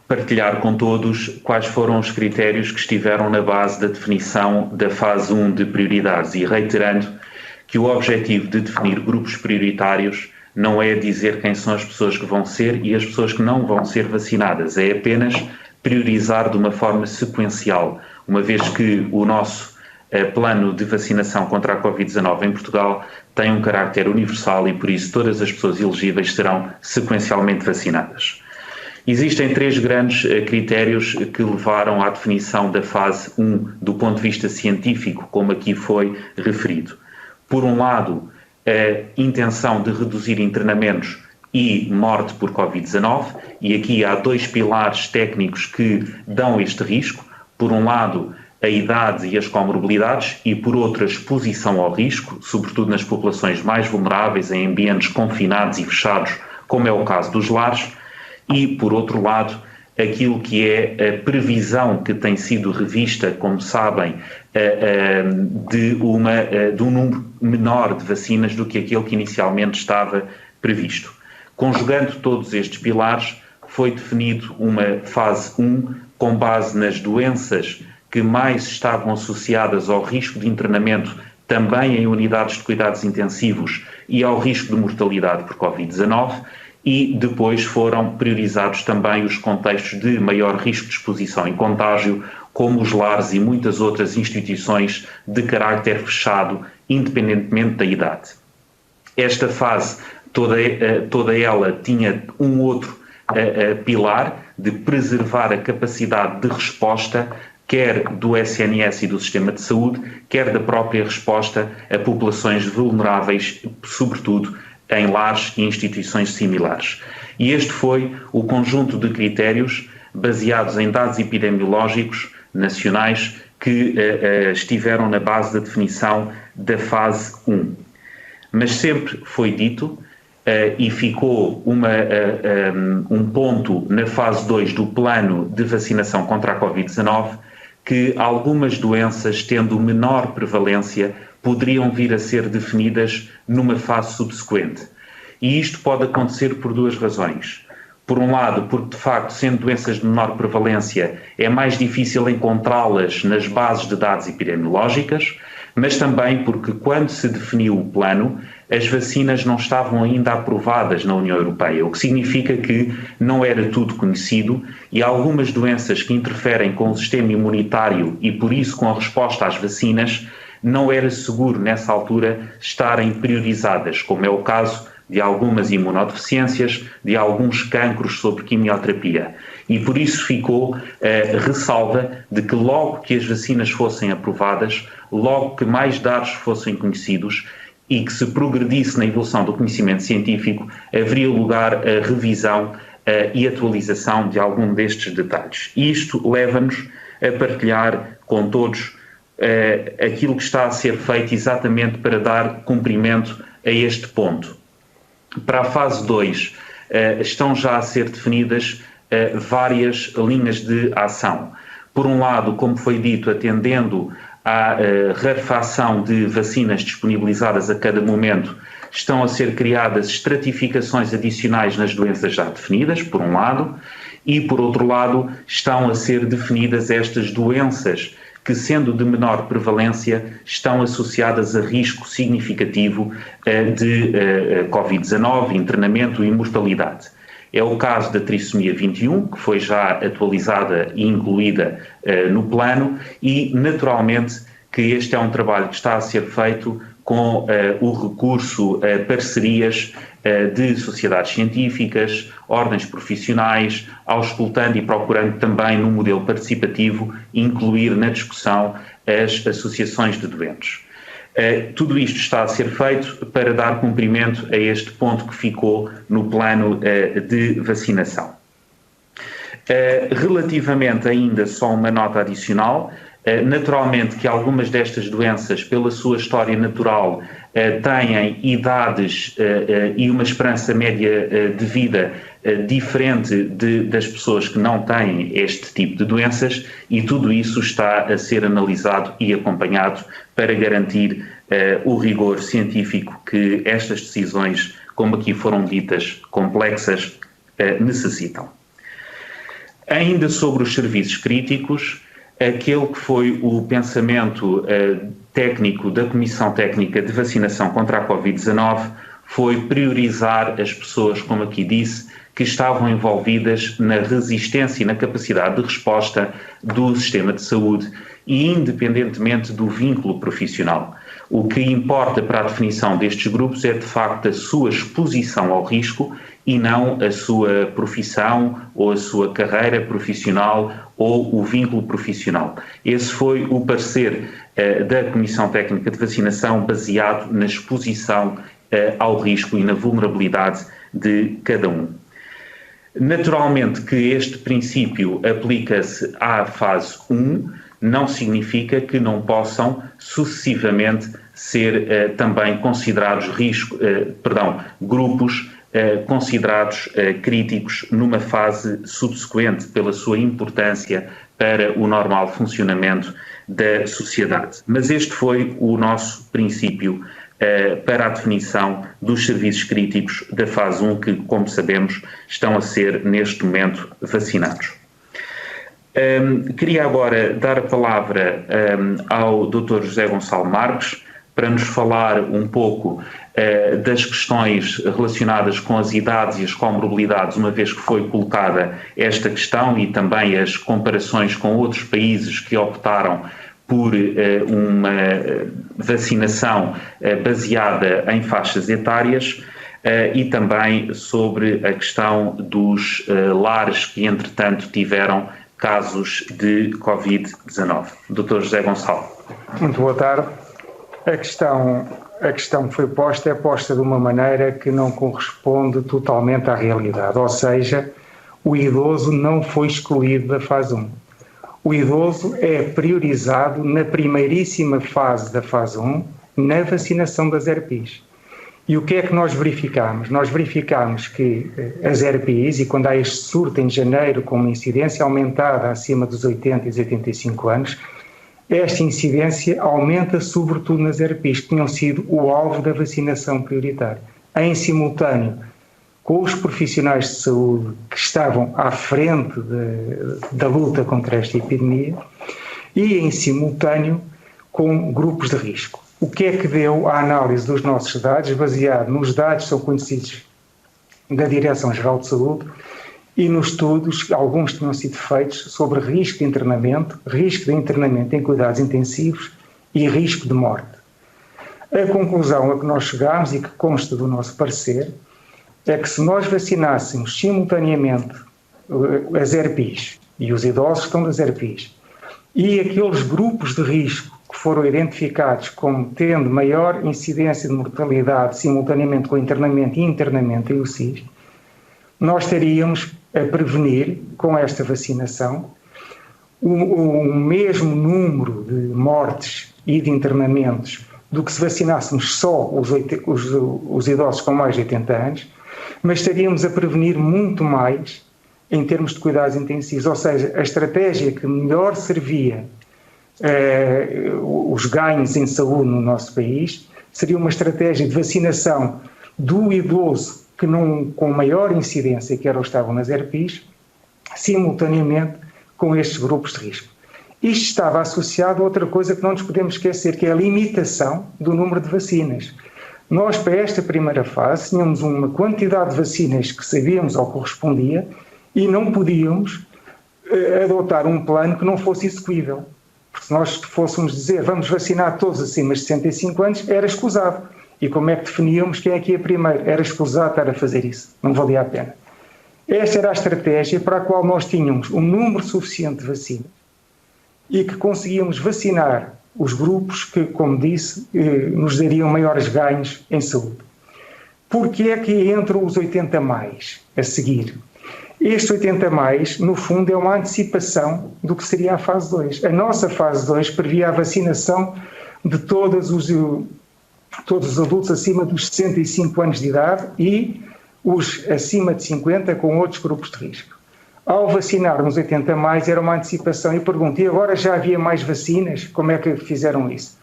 partilhar com todos quais foram os critérios que estiveram na base da definição da fase 1 de prioridades e reiterando que o objetivo de definir grupos prioritários não é dizer quem são as pessoas que vão ser e as pessoas que não vão ser vacinadas, é apenas priorizar de uma forma sequencial, uma vez que o nosso plano de vacinação contra a Covid-19 em Portugal tem um carácter universal e, por isso, todas as pessoas elegíveis serão sequencialmente vacinadas. Existem 3 grandes critérios que levaram à definição da fase 1 do ponto de vista científico, como aqui foi referido. Por um lado, a intenção de reduzir internamentos e morte por Covid-19, e aqui há 2 pilares técnicos que dão este risco. Por um lado, a idade e as comorbilidades, e por outro, a exposição ao risco, sobretudo nas populações mais vulneráveis, em ambientes confinados e fechados, como é o caso dos lares, e, por outro lado, aquilo que é a previsão que tem sido revista, como sabem, de um número menor de vacinas do que aquele que inicialmente estava previsto. Conjugando todos estes pilares, foi definido uma fase 1 com base nas doenças que mais estavam associadas ao risco de internamento também em unidades de cuidados intensivos e ao risco de mortalidade por Covid-19, e depois foram priorizados também os contextos de maior risco de exposição e contágio, como os lares e muitas outras instituições de caráter fechado, independentemente da idade. Esta fase, toda ela tinha um outro pilar de preservar a capacidade de resposta, quer do SNS e do sistema de saúde, quer da própria resposta a populações vulneráveis, sobretudo em lares e instituições similares. E este foi o conjunto de critérios baseados em dados epidemiológicos nacionais que estiveram na base da definição da fase 1. Mas sempre foi dito, e ficou um ponto na fase 2 do plano de vacinação contra a Covid-19, que algumas doenças, tendo menor prevalência, poderiam vir a ser definidas numa fase subsequente. E isto pode acontecer por 2 razões. Por um lado, porque de facto, sendo doenças de menor prevalência, é mais difícil encontrá-las nas bases de dados epidemiológicas, mas também porque quando se definiu o plano, as vacinas não estavam ainda aprovadas na União Europeia, o que significa que não era tudo conhecido e algumas doenças que interferem com o sistema imunitário e por isso com a resposta às vacinas, não era seguro nessa altura estarem priorizadas, como é o caso de algumas imunodeficiências, de alguns cancros sob quimioterapia. E por isso ficou a ressalva de que logo que as vacinas fossem aprovadas, logo que mais dados fossem conhecidos e que se progredisse na evolução do conhecimento científico, haveria lugar a revisão e atualização de algum destes detalhes. E isto leva-nos a partilhar com todos aquilo que está a ser feito exatamente para dar cumprimento a este ponto. Para a fase 2 estão já a ser definidas várias linhas de ação. Por um lado, como foi dito, atendendo à rarefação de vacinas disponibilizadas a cada momento, estão a ser criadas estratificações adicionais nas doenças já definidas, por um lado, e por outro lado estão a ser definidas estas doenças que, sendo de menor prevalência, estão associadas a risco significativo de Covid-19, internamento e mortalidade. É o caso da trissomia 21, que foi já atualizada e incluída no plano, e, naturalmente, que este é um trabalho que está a ser feito com o recurso a parcerias de sociedades científicas, ordens profissionais, auscultando e procurando também, no modelo participativo, incluir na discussão as associações de doentes. Tudo isto está a ser feito para dar cumprimento a este ponto que ficou no plano de vacinação. Relativamente ainda só uma nota adicional, naturalmente que algumas destas doenças, pela sua história natural, têm idades e uma esperança média de vida diferente das pessoas que não têm este tipo de doenças, e tudo isso está a ser analisado e acompanhado para garantir o rigor científico que estas decisões, como aqui foram ditas, complexas, necessitam. Ainda sobre os serviços críticos, aquele que foi o pensamento técnico da Comissão Técnica de Vacinação contra a Covid-19 foi priorizar as pessoas, como aqui disse, que estavam envolvidas na resistência e na capacidade de resposta do sistema de saúde, e independentemente do vínculo profissional. O que importa para a definição destes grupos é, de facto, a sua exposição ao risco e não a sua profissão ou a sua carreira profissional ou o vínculo profissional. Esse foi o parecer da Comissão Técnica de Vacinação, baseado na exposição ao risco e na vulnerabilidade de cada um. Naturalmente que este princípio aplica-se à fase 1, não significa que não possam sucessivamente ser também considerados grupos considerados críticos numa fase subsequente pela sua importância para o normal funcionamento da sociedade. Mas este foi o nosso princípio para a definição dos serviços críticos da fase 1, que, como sabemos, estão a ser neste momento vacinados. Queria agora dar a palavra ao Dr. José Gonçalo Marques para nos falar um pouco das questões relacionadas com as idades e as comorbilidades, uma vez que foi colocada esta questão, e também as comparações com outros países que optaram por uma vacinação baseada em faixas etárias, e também sobre a questão dos lares que, entretanto, tiveram casos de Covid-19. Dr. José Gonçalo. Muito boa tarde. A questão que foi posta é posta de uma maneira que não corresponde totalmente à realidade, ou seja, o idoso não foi excluído da fase 1. O idoso é priorizado na primeiríssima fase da fase 1, na vacinação das ERPs. E o que é que nós verificamos? Nós verificamos que as ERPs, e quando há este surto em janeiro com uma incidência aumentada acima dos 80 e 85 anos, esta incidência aumenta sobretudo nas ERPs, que tinham sido o alvo da vacinação prioritária. Em simultâneo com os profissionais de saúde que estavam à frente da luta contra esta epidemia e em simultâneo com grupos de risco. O que é que deu a análise dos nossos dados, baseado nos dados que são conhecidos da Direção-Geral de Saúde e nos estudos, alguns tinham sido feitos sobre risco de internamento em cuidados intensivos e risco de morte. A conclusão a que nós chegámos e que consta do nosso parecer é que se nós vacinássemos simultaneamente as ERPs e os idosos que estão das ERPs e aqueles grupos de risco que foram identificados como tendo maior incidência de mortalidade simultaneamente com o internamento e internamento em UCIs, nós estaríamos a prevenir, com esta vacinação, o mesmo número de mortes e de internamentos do que se vacinássemos só os idosos com mais de 80 anos, mas estaríamos a prevenir muito mais em termos de cuidados intensivos, ou seja, a estratégia que melhor servia os ganhos em saúde no nosso país seria uma estratégia de vacinação do idoso que com maior incidência, que eram os que estavam nas ERPs, simultaneamente com estes grupos de risco. Isto estava associado a outra coisa que não nos podemos esquecer, que é a limitação do número de vacinas. Nós, para esta primeira fase, tínhamos uma quantidade de vacinas que sabíamos ou correspondia e não podíamos adotar um plano que não fosse execuível. Porque se nós fôssemos dizer vamos vacinar todos acima de 65 anos, era escusado. E como é que definíamos quem é que ia primeiro? Era escusado estar a fazer isso, não valia a pena. Esta era a estratégia para a qual nós tínhamos um número suficiente de vacinas e que conseguíamos vacinar os grupos que, como disse, nos dariam maiores ganhos em saúde. Porquê é que entram os 80 mais a seguir? Este 80 mais, no fundo, é uma antecipação do que seria a fase 2. A nossa fase 2 previa a vacinação de todos os adultos acima dos 65 anos de idade e os acima de 50 com outros grupos de risco. Ao vacinarmos 80 mais, era uma antecipação. E pergunto, e agora já havia mais vacinas? Como é que fizeram isso?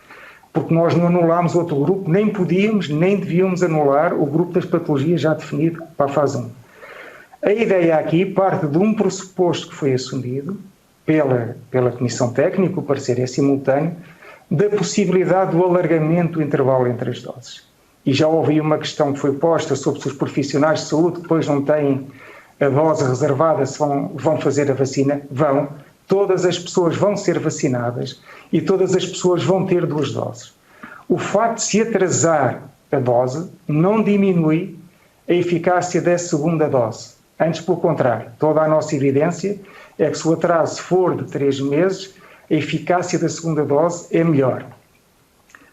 Porque nós não anulámos outro grupo, nem podíamos, nem devíamos anular o grupo das patologias já definido para a fase 1. A ideia aqui parte de um pressuposto que foi assumido pela Comissão Técnica, o parecer é simultâneo, da possibilidade do alargamento do intervalo entre as doses. E já ouvi uma questão que foi posta sobre se os profissionais de saúde depois não têm a dose reservada se vão fazer a vacina, vão, todas as pessoas vão ser vacinadas e todas as pessoas vão ter 2 doses. O facto de se atrasar a dose não diminui a eficácia da segunda dose. Antes, pelo contrário, toda a nossa evidência é que se o atraso for de 3 meses, a eficácia da segunda dose é melhor.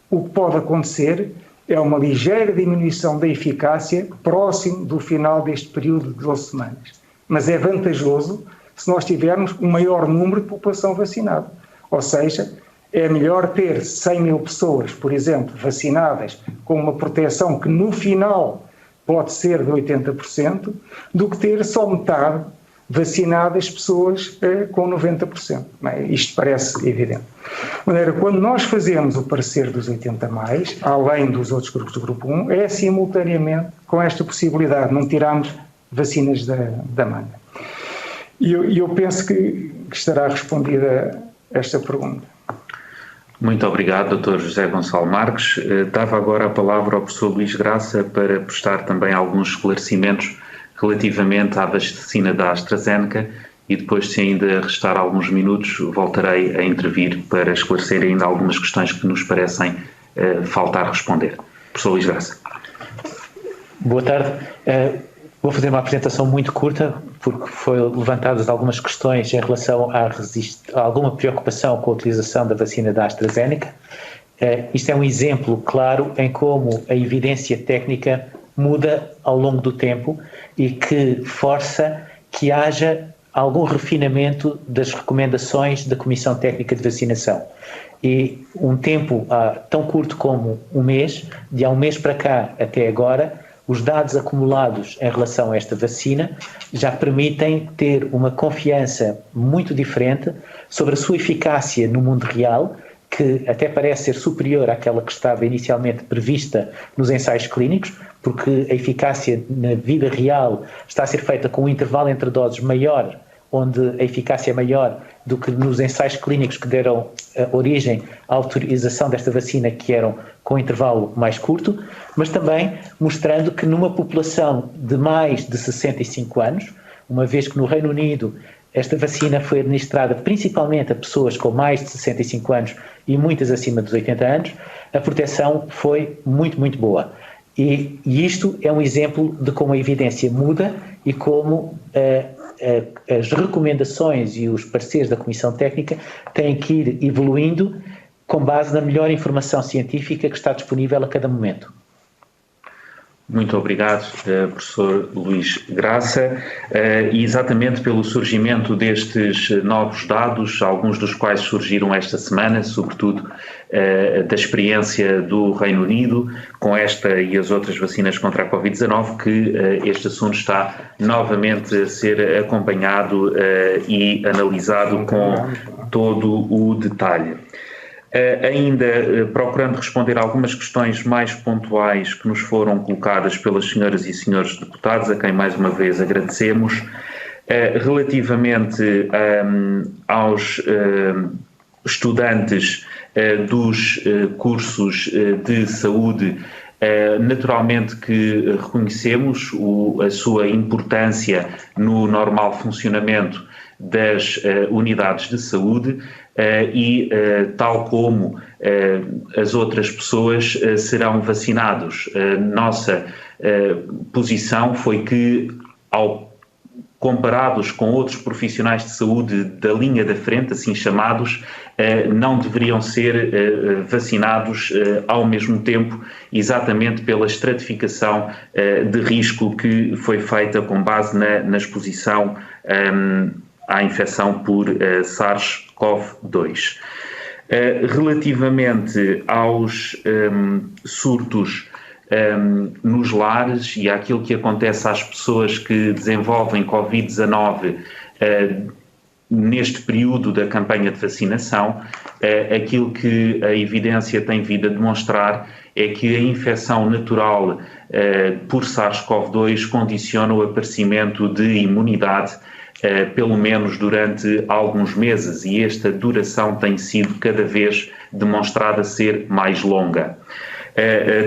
O que pode acontecer é uma ligeira diminuição da eficácia próximo do final deste período de 12 semanas. Mas é vantajoso se nós tivermos um maior número de população vacinada. Ou seja, é melhor ter 100 mil pessoas, por exemplo, vacinadas com uma proteção que no final pode ser de 80%, do que ter só metade vacinadas pessoas com 90%. Isto parece evidente. De maneira, quando nós fazemos o parecer dos 80+, além dos outros grupos do grupo 1, é simultaneamente com esta possibilidade, não tiramos vacinas da manga. E eu penso que estará respondida esta pergunta. Muito obrigado, Dr. José Gonçalo Marques. Dava agora a palavra ao professor Luís Graça para prestar também alguns esclarecimentos relativamente à vacina da AstraZeneca e depois, se ainda restar alguns minutos, voltarei a intervir para esclarecer ainda algumas questões que nos parecem faltar responder. Professor Luís Graça. Boa tarde. Vou fazer uma apresentação muito curta, porque foram levantadas algumas questões em relação a alguma preocupação com a utilização da vacina da AstraZeneca. Isto é um exemplo claro em como a evidência técnica muda ao longo do tempo e que força que haja algum refinamento das recomendações da Comissão Técnica de Vacinação. E um tempo tão curto como um mês, de há um mês para cá até agora, os dados acumulados em relação a esta vacina já permitem ter uma confiança muito diferente sobre a sua eficácia no mundo real, que até parece ser superior àquela que estava inicialmente prevista nos ensaios clínicos, porque a eficácia na vida real está a ser feita com um intervalo entre doses maior, onde a eficácia é maior do que nos ensaios clínicos que deram origem à autorização desta vacina, que eram com um intervalo mais curto, mas também mostrando que numa população de mais de 65 anos, uma vez que no Reino Unido esta vacina foi administrada principalmente a pessoas com mais de 65 anos e muitas acima dos 80 anos, a proteção foi muito, muito boa. E isto é um exemplo de como a evidência muda e como as recomendações e os pareceres da Comissão Técnica têm que ir evoluindo com base na melhor informação científica que está disponível a cada momento. Muito obrigado, professor Luís Graça. E exatamente pelo surgimento destes novos dados, alguns dos quais surgiram esta semana, sobretudo da experiência do Reino Unido, com esta e as outras vacinas contra a Covid-19, que este assunto está novamente a ser acompanhado e analisado com todo o detalhe. Ainda procurando responder a algumas questões mais pontuais que nos foram colocadas pelas senhoras e senhores deputados, a quem mais uma vez agradecemos, relativamente aos estudantes dos cursos de saúde, naturalmente que reconhecemos a sua importância no normal funcionamento das unidades de saúde e, tal como as outras pessoas, serão vacinados. Nossa posição foi que, comparados com outros profissionais de saúde da linha da frente, assim chamados, não deveriam ser vacinados ao mesmo tempo, exatamente pela estratificação de risco que foi feita com base na exposição à infecção por SARS-CoV-2. Relativamente aos surtos nos lares e àquilo que acontece às pessoas que desenvolvem Covid-19 neste período da campanha de vacinação, aquilo que a evidência tem vindo a demonstrar é que a infecção natural por SARS-CoV-2 condiciona o aparecimento de imunidade pelo menos durante alguns meses, e esta duração tem sido cada vez demonstrada ser mais longa.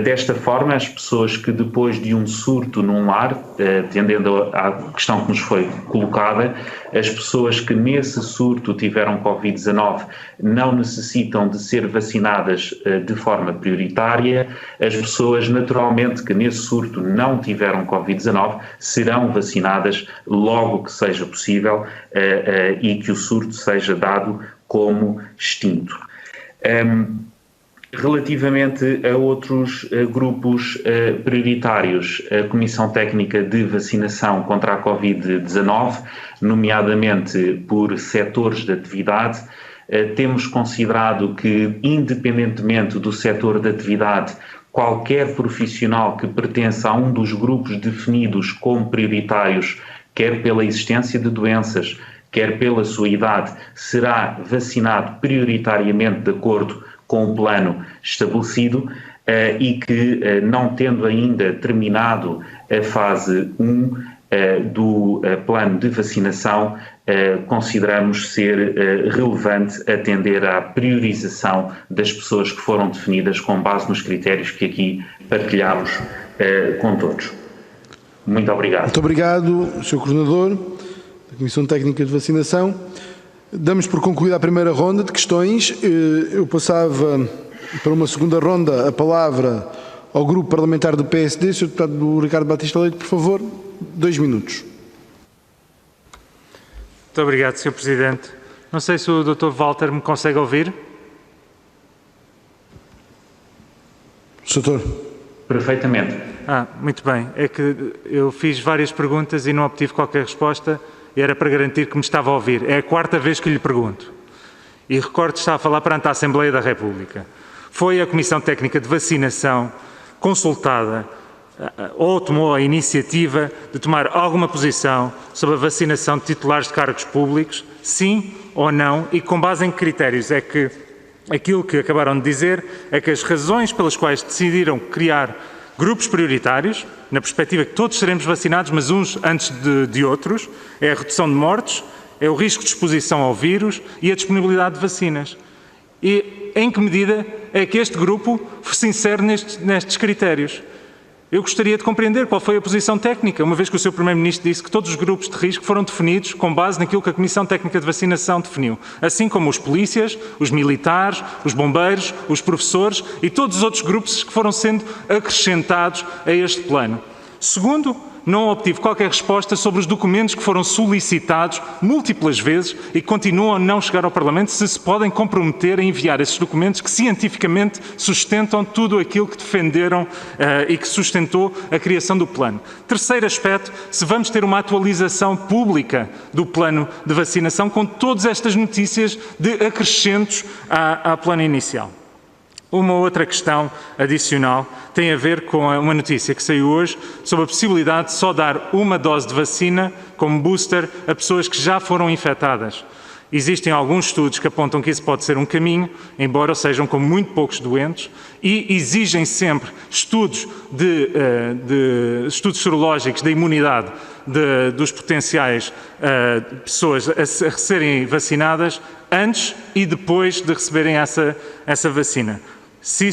Desta forma, as pessoas que depois de um surto num lar, atendendo à questão que nos foi colocada, as pessoas que nesse surto tiveram Covid-19 não necessitam de ser vacinadas de forma prioritária. As pessoas, naturalmente, que nesse surto não tiveram Covid-19 serão vacinadas logo que seja possível e que o surto seja dado como extinto. Relativamente a outros grupos prioritários, a Comissão Técnica de Vacinação contra a Covid-19, nomeadamente por setores de atividade, temos considerado que, independentemente do setor de atividade, qualquer profissional que pertença a um dos grupos definidos como prioritários, quer pela existência de doenças, quer pela sua idade, será vacinado prioritariamente de acordo com o plano estabelecido e que, não tendo ainda terminado a fase 1 do plano de vacinação, consideramos ser relevante atender à priorização das pessoas que foram definidas com base nos critérios que aqui partilhamos com todos. Muito obrigado. Muito obrigado, Sr. Coordenador da Comissão Técnica de Vacinação. Damos por concluída a primeira ronda de questões. Eu passava para uma segunda ronda a palavra ao Grupo Parlamentar do PSD. Sr. Deputado Ricardo Batista Leite, por favor, 2 minutos. Muito obrigado, Sr. Presidente. Não sei se o Dr. Walter me consegue ouvir. Doutor. Perfeitamente. Muito bem. É que eu fiz várias perguntas e não obtive qualquer resposta e era para garantir que me estava a ouvir. É a 4ª vez que lhe pergunto. E recordo que está a falar perante a Assembleia da República. Foi a Comissão Técnica de Vacinação consultada ou tomou a iniciativa de tomar alguma posição sobre a vacinação de titulares de cargos públicos, sim ou não, e com base em que critérios? É que aquilo que acabaram de dizer é que as razões pelas quais decidiram criar grupos prioritários, na perspectiva que todos seremos vacinados, mas uns antes de outros, é a redução de mortes, é o risco de exposição ao vírus e a disponibilidade de vacinas. E em que medida é que este grupo se insere nestes critérios? Eu gostaria de compreender qual foi a posição técnica, uma vez que o Sr. Primeiro-Ministro disse que todos os grupos de risco foram definidos com base naquilo que a Comissão Técnica de Vacinação definiu, assim como os polícias, os militares, os bombeiros, os professores e todos os outros grupos que foram sendo acrescentados a este plano. Segundo, não obtive qualquer resposta sobre os documentos que foram solicitados múltiplas vezes e continuam a não chegar ao Parlamento, se podem comprometer a enviar esses documentos que cientificamente sustentam tudo aquilo que defenderam e que sustentou a criação do plano. Terceiro aspecto, se vamos ter uma atualização pública do plano de vacinação com todas estas notícias de acrescentos ao plano inicial. Uma outra questão adicional tem a ver com uma notícia que saiu hoje sobre a possibilidade de só dar uma dose de vacina como booster a pessoas que já foram infectadas. Existem alguns estudos que apontam que isso pode ser um caminho, embora sejam com muito poucos doentes, e exigem sempre estudos estudos serológicos da imunidade dos potenciais pessoas a serem vacinadas antes e depois de receberem essa vacina. Se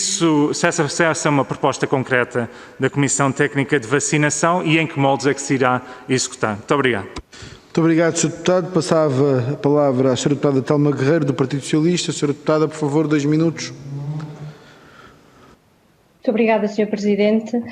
essa é uma proposta concreta da Comissão Técnica de Vacinação e em que moldes é que se irá executar. Muito obrigado. Muito obrigado, Sr. Deputado. Passava a palavra à Sra. Deputada Telma Guerreiro, do Partido Socialista. Sra. Deputada, por favor, 2 minutos. Muito obrigada, Sr. Presidente.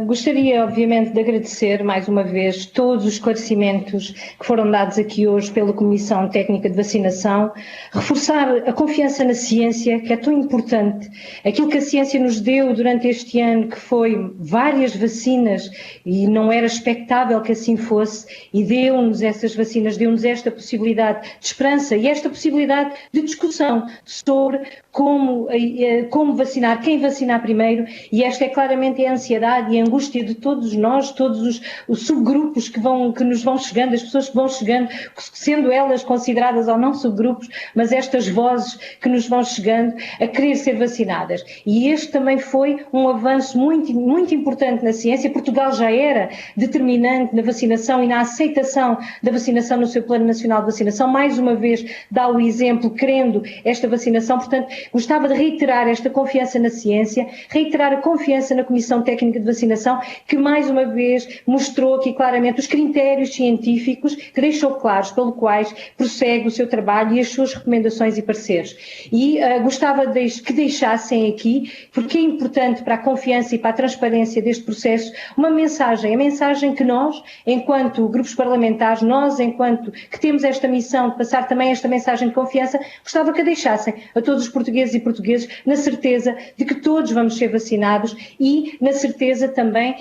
Gostaria, obviamente, de agradecer mais uma vez todos os esclarecimentos que foram dados aqui hoje pela Comissão Técnica de Vacinação, reforçar a confiança na ciência, que é tão importante. Aquilo que a ciência nos deu durante este ano, que foi várias vacinas, e não era expectável que assim fosse, e deu-nos essas vacinas, deu-nos esta possibilidade de esperança e esta possibilidade de discussão sobre como vacinar, quem vacinar primeiro, e esta é claramente a ansiedade e a angústia de todos nós, todos os subgrupos que nos vão chegando, as pessoas que vão chegando, sendo elas consideradas ou não subgrupos, mas estas vozes que nos vão chegando a querer ser vacinadas. E este também foi um avanço muito, muito importante na ciência. Portugal já era determinante na vacinação e na aceitação da vacinação no seu Plano Nacional de Vacinação. Mais uma vez dá o exemplo, querendo esta vacinação. Portanto, gostava de reiterar esta confiança na ciência reiterar a confiança na Comissão Técnica de Vacinação, que mais uma vez mostrou aqui claramente os critérios científicos, que deixou claros pelo quais prossegue o seu trabalho e as suas recomendações e pareceres. E gostava que deixassem aqui, porque é importante para a confiança e para a transparência deste processo, uma mensagem, a mensagem que nós, enquanto grupos parlamentares, nós, enquanto que temos esta missão de passar também esta mensagem de confiança, gostava que a deixassem a todos os portugueses e portugueses, na certeza de que todos vamos ser vacinados e na certeza também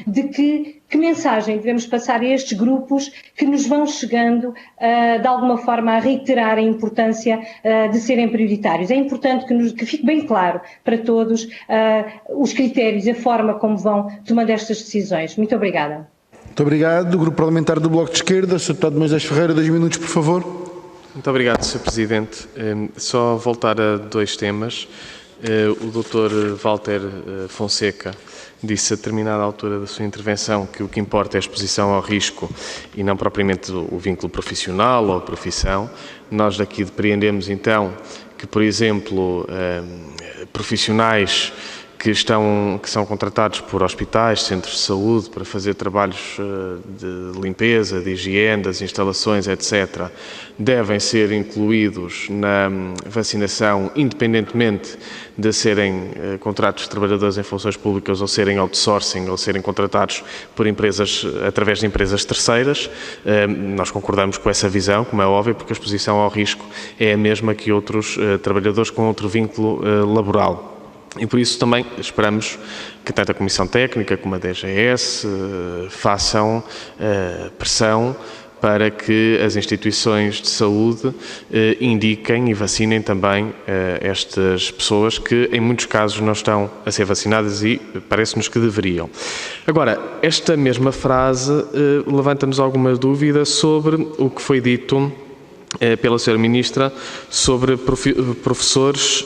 de que mensagem devemos passar a estes grupos que nos vão chegando de alguma forma a reiterar a importância de serem prioritários. É importante que fique bem claro para todos os critérios e a forma como vão tomando estas decisões. Muito obrigada. Muito obrigado. O Grupo Parlamentar do Bloco de Esquerda, Sr. Deputado Moisés Ferreira, 2 minutos, por favor. Muito obrigado, Sr. Presidente. Só voltar a 2 temas. O Dr. Walter Fonseca disse a determinada altura da sua intervenção que o que importa é a exposição ao risco e não propriamente o vínculo profissional ou a profissão. Nós daqui depreendemos então que, por exemplo, profissionais que são contratados por hospitais, centros de saúde, para fazer trabalhos de limpeza, de higiene, das instalações, etc., devem ser incluídos na vacinação, independentemente de serem contratos de trabalhadores em funções públicas ou serem outsourcing ou serem contratados por empresas, através de empresas terceiras. Nós concordamos com essa visão, como é óbvio, porque a exposição ao risco é a mesma que outros trabalhadores com outro vínculo laboral. E por isso também esperamos que tanto a Comissão Técnica como a DGS façam pressão para que as instituições de saúde indiquem e vacinem também estas pessoas que em muitos casos não estão a ser vacinadas e parece-nos que deveriam. Agora, esta mesma frase levanta-nos alguma dúvida sobre o que foi dito pela Sra. Ministra sobre professores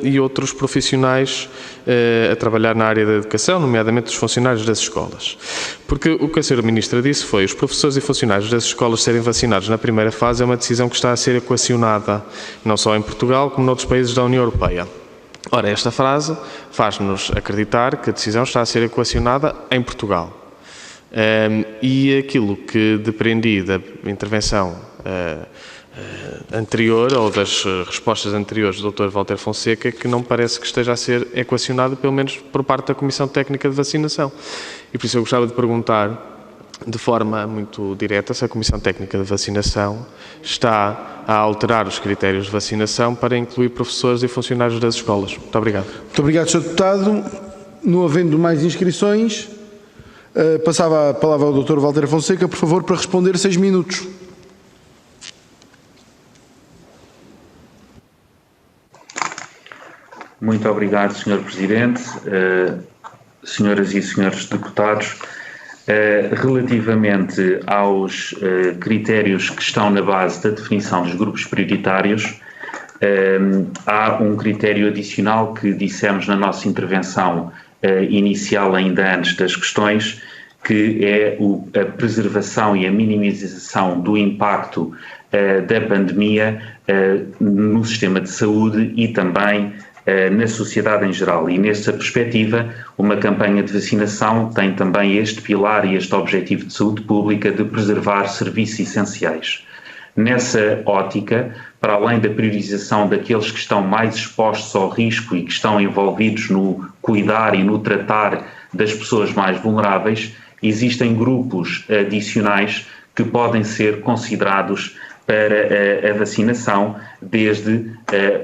e outros profissionais a trabalhar na área da educação, nomeadamente os funcionários das escolas. Porque o que a Sra. Ministra disse foi: os professores e funcionários das escolas serem vacinados na primeira fase é uma decisão que está a ser equacionada, não só em Portugal, como noutros países da União Europeia. Ora, esta frase faz-nos acreditar que a decisão está a ser equacionada em Portugal. E aquilo que depreendi da intervenção anterior, ou das respostas anteriores do Dr. Walter Fonseca, que não parece que esteja a ser equacionado, pelo menos por parte da Comissão Técnica de Vacinação. E por isso eu gostava de perguntar, de forma muito direta, se a Comissão Técnica de Vacinação está a alterar os critérios de vacinação para incluir professores e funcionários das escolas. Muito obrigado. Muito obrigado, Sr. Deputado. Não havendo mais inscrições, passava a palavra ao Dr. Walter Fonseca, por favor, para responder 6 minutos. Muito obrigado, Sr. Presidente, senhoras e senhores deputados. Relativamente aos critérios que estão na base da definição dos grupos prioritários, há um critério adicional que dissemos na nossa intervenção inicial, ainda antes das questões, que é a preservação e a minimização do impacto da pandemia no sistema de saúde e também na sociedade em geral. E nessa perspectiva, uma campanha de vacinação tem também este pilar e este objetivo de saúde pública de preservar serviços essenciais. Nessa ótica, para além da priorização daqueles que estão mais expostos ao risco e que estão envolvidos no cuidar e no tratar das pessoas mais vulneráveis, existem grupos adicionais que podem ser considerados para a vacinação, desde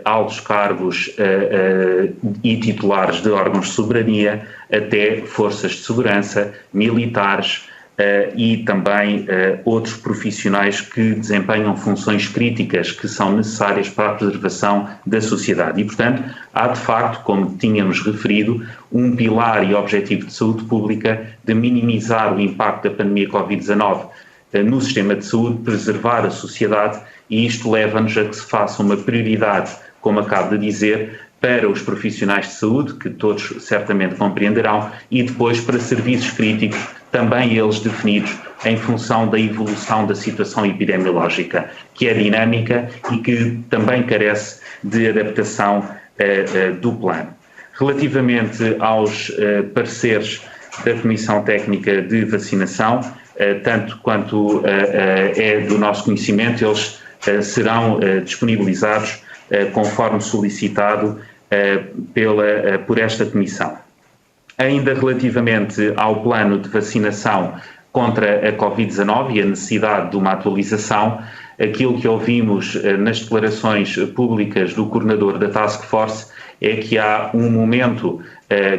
altos cargos e titulares de órgãos de soberania até forças de segurança, militares e também outros profissionais que desempenham funções críticas que são necessárias para a preservação da sociedade. E, portanto, há de facto, como tínhamos referido, um pilar e objetivo de saúde pública de minimizar o impacto da pandemia Covid-19 no sistema de saúde, preservar a sociedade, e isto leva-nos a que se faça uma prioridade, como acabo de dizer, para os profissionais de saúde, que todos certamente compreenderão, e depois para serviços críticos, também eles definidos em função da evolução da situação epidemiológica, que é dinâmica e que também carece de adaptação do plano. Relativamente aos pareceres da Comissão Técnica de Vacinação, tanto quanto é do nosso conhecimento, eles serão disponibilizados conforme solicitado por esta Comissão. Ainda relativamente ao plano de vacinação contra a Covid-19 e a necessidade de uma atualização, aquilo que ouvimos nas declarações públicas do coordenador da Task Force é que há um momento,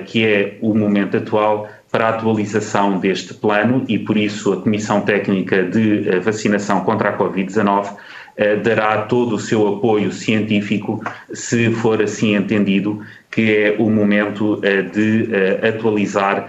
que é o momento atual, para a atualização deste plano e, por isso, a Comissão Técnica de Vacinação contra a Covid-19 dará todo o seu apoio científico, se for assim entendido, que é o momento de atualizar,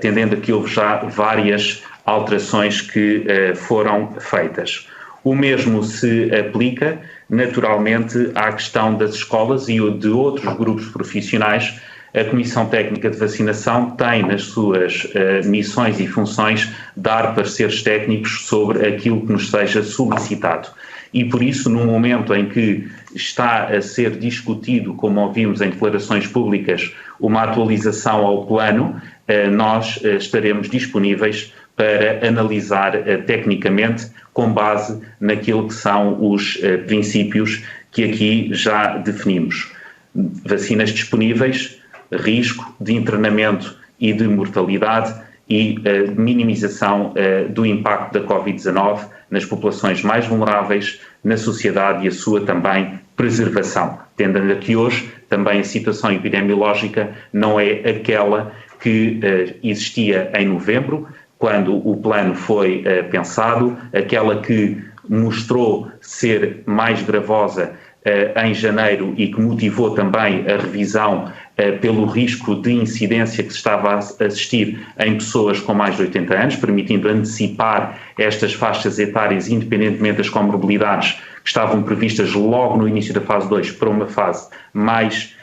tendendo a que houve já várias alterações que foram feitas. O mesmo se aplica, naturalmente, à questão das escolas e de outros grupos profissionais. A Comissão Técnica de Vacinação tem nas suas missões e funções dar pareceres técnicos sobre aquilo que nos seja solicitado. E por isso, no momento em que está a ser discutido, como ouvimos em declarações públicas, uma atualização ao plano, nós estaremos disponíveis para analisar tecnicamente com base naquilo que são os princípios que aqui já definimos. Vacinas disponíveis, risco de internamento e de mortalidade e minimização do impacto da Covid-19 nas populações mais vulneráveis, na sociedade e a sua também preservação. Tendo a que hoje também a situação epidemiológica não é aquela que existia em novembro, quando o plano foi pensado, aquela que mostrou ser mais gravosa em janeiro e que motivou também a revisão pelo risco de incidência que se estava a assistir em pessoas com mais de 80 anos, permitindo antecipar estas faixas etárias, independentemente das comorbilidades que estavam previstas logo no início da fase 2 para uma fase mais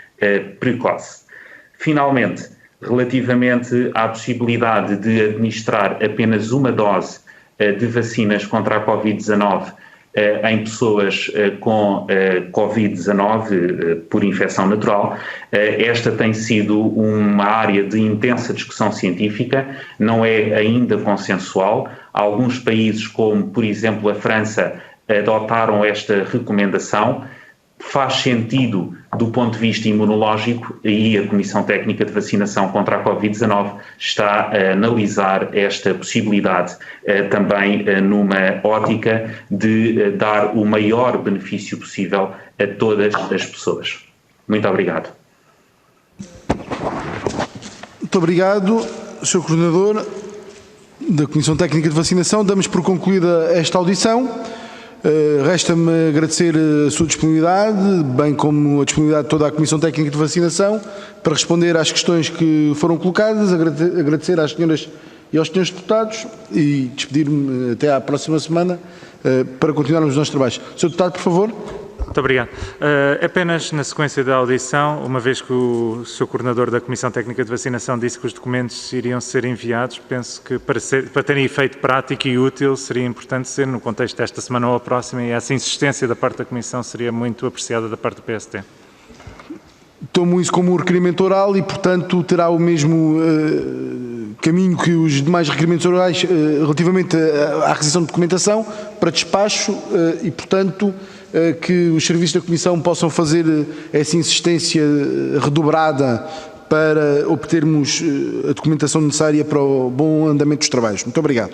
precoce. Finalmente, relativamente à possibilidade de administrar apenas uma dose de vacinas contra a Covid-19 em pessoas com Covid-19 por infecção natural, esta tem sido uma área de intensa discussão científica, não é ainda consensual. Alguns países, como por exemplo a França, adotaram esta recomendação. Faz sentido do ponto de vista imunológico e a Comissão Técnica de Vacinação contra a Covid-19 está a analisar esta possibilidade também numa ótica de dar o maior benefício possível a todas as pessoas. Muito obrigado. Muito obrigado, Sr. Coordenador da Comissão Técnica de Vacinação. Damos por concluída esta audição. Resta-me agradecer a sua disponibilidade, bem como a disponibilidade de toda a Comissão Técnica de Vacinação para responder às questões que foram colocadas, agradecer às senhoras e aos senhores deputados e despedir-me até à próxima semana para continuarmos os nossos trabalhos. Sr. Deputado, por favor. Muito obrigado. Apenas na sequência da audição, uma vez que o Sr. Coordenador da Comissão Técnica de Vacinação disse que os documentos iriam ser enviados, penso que para terem efeito prático e útil seria importante ser no contexto desta semana ou a próxima, e essa insistência da parte da Comissão seria muito apreciada da parte do PST. Tomo isso como um requerimento oral e, portanto, terá o mesmo caminho que os demais requerimentos orais relativamente à requisição de documentação para despacho e, portanto, que os serviços da Comissão possam fazer essa insistência redobrada para obtermos a documentação necessária para o bom andamento dos trabalhos. Muito obrigado.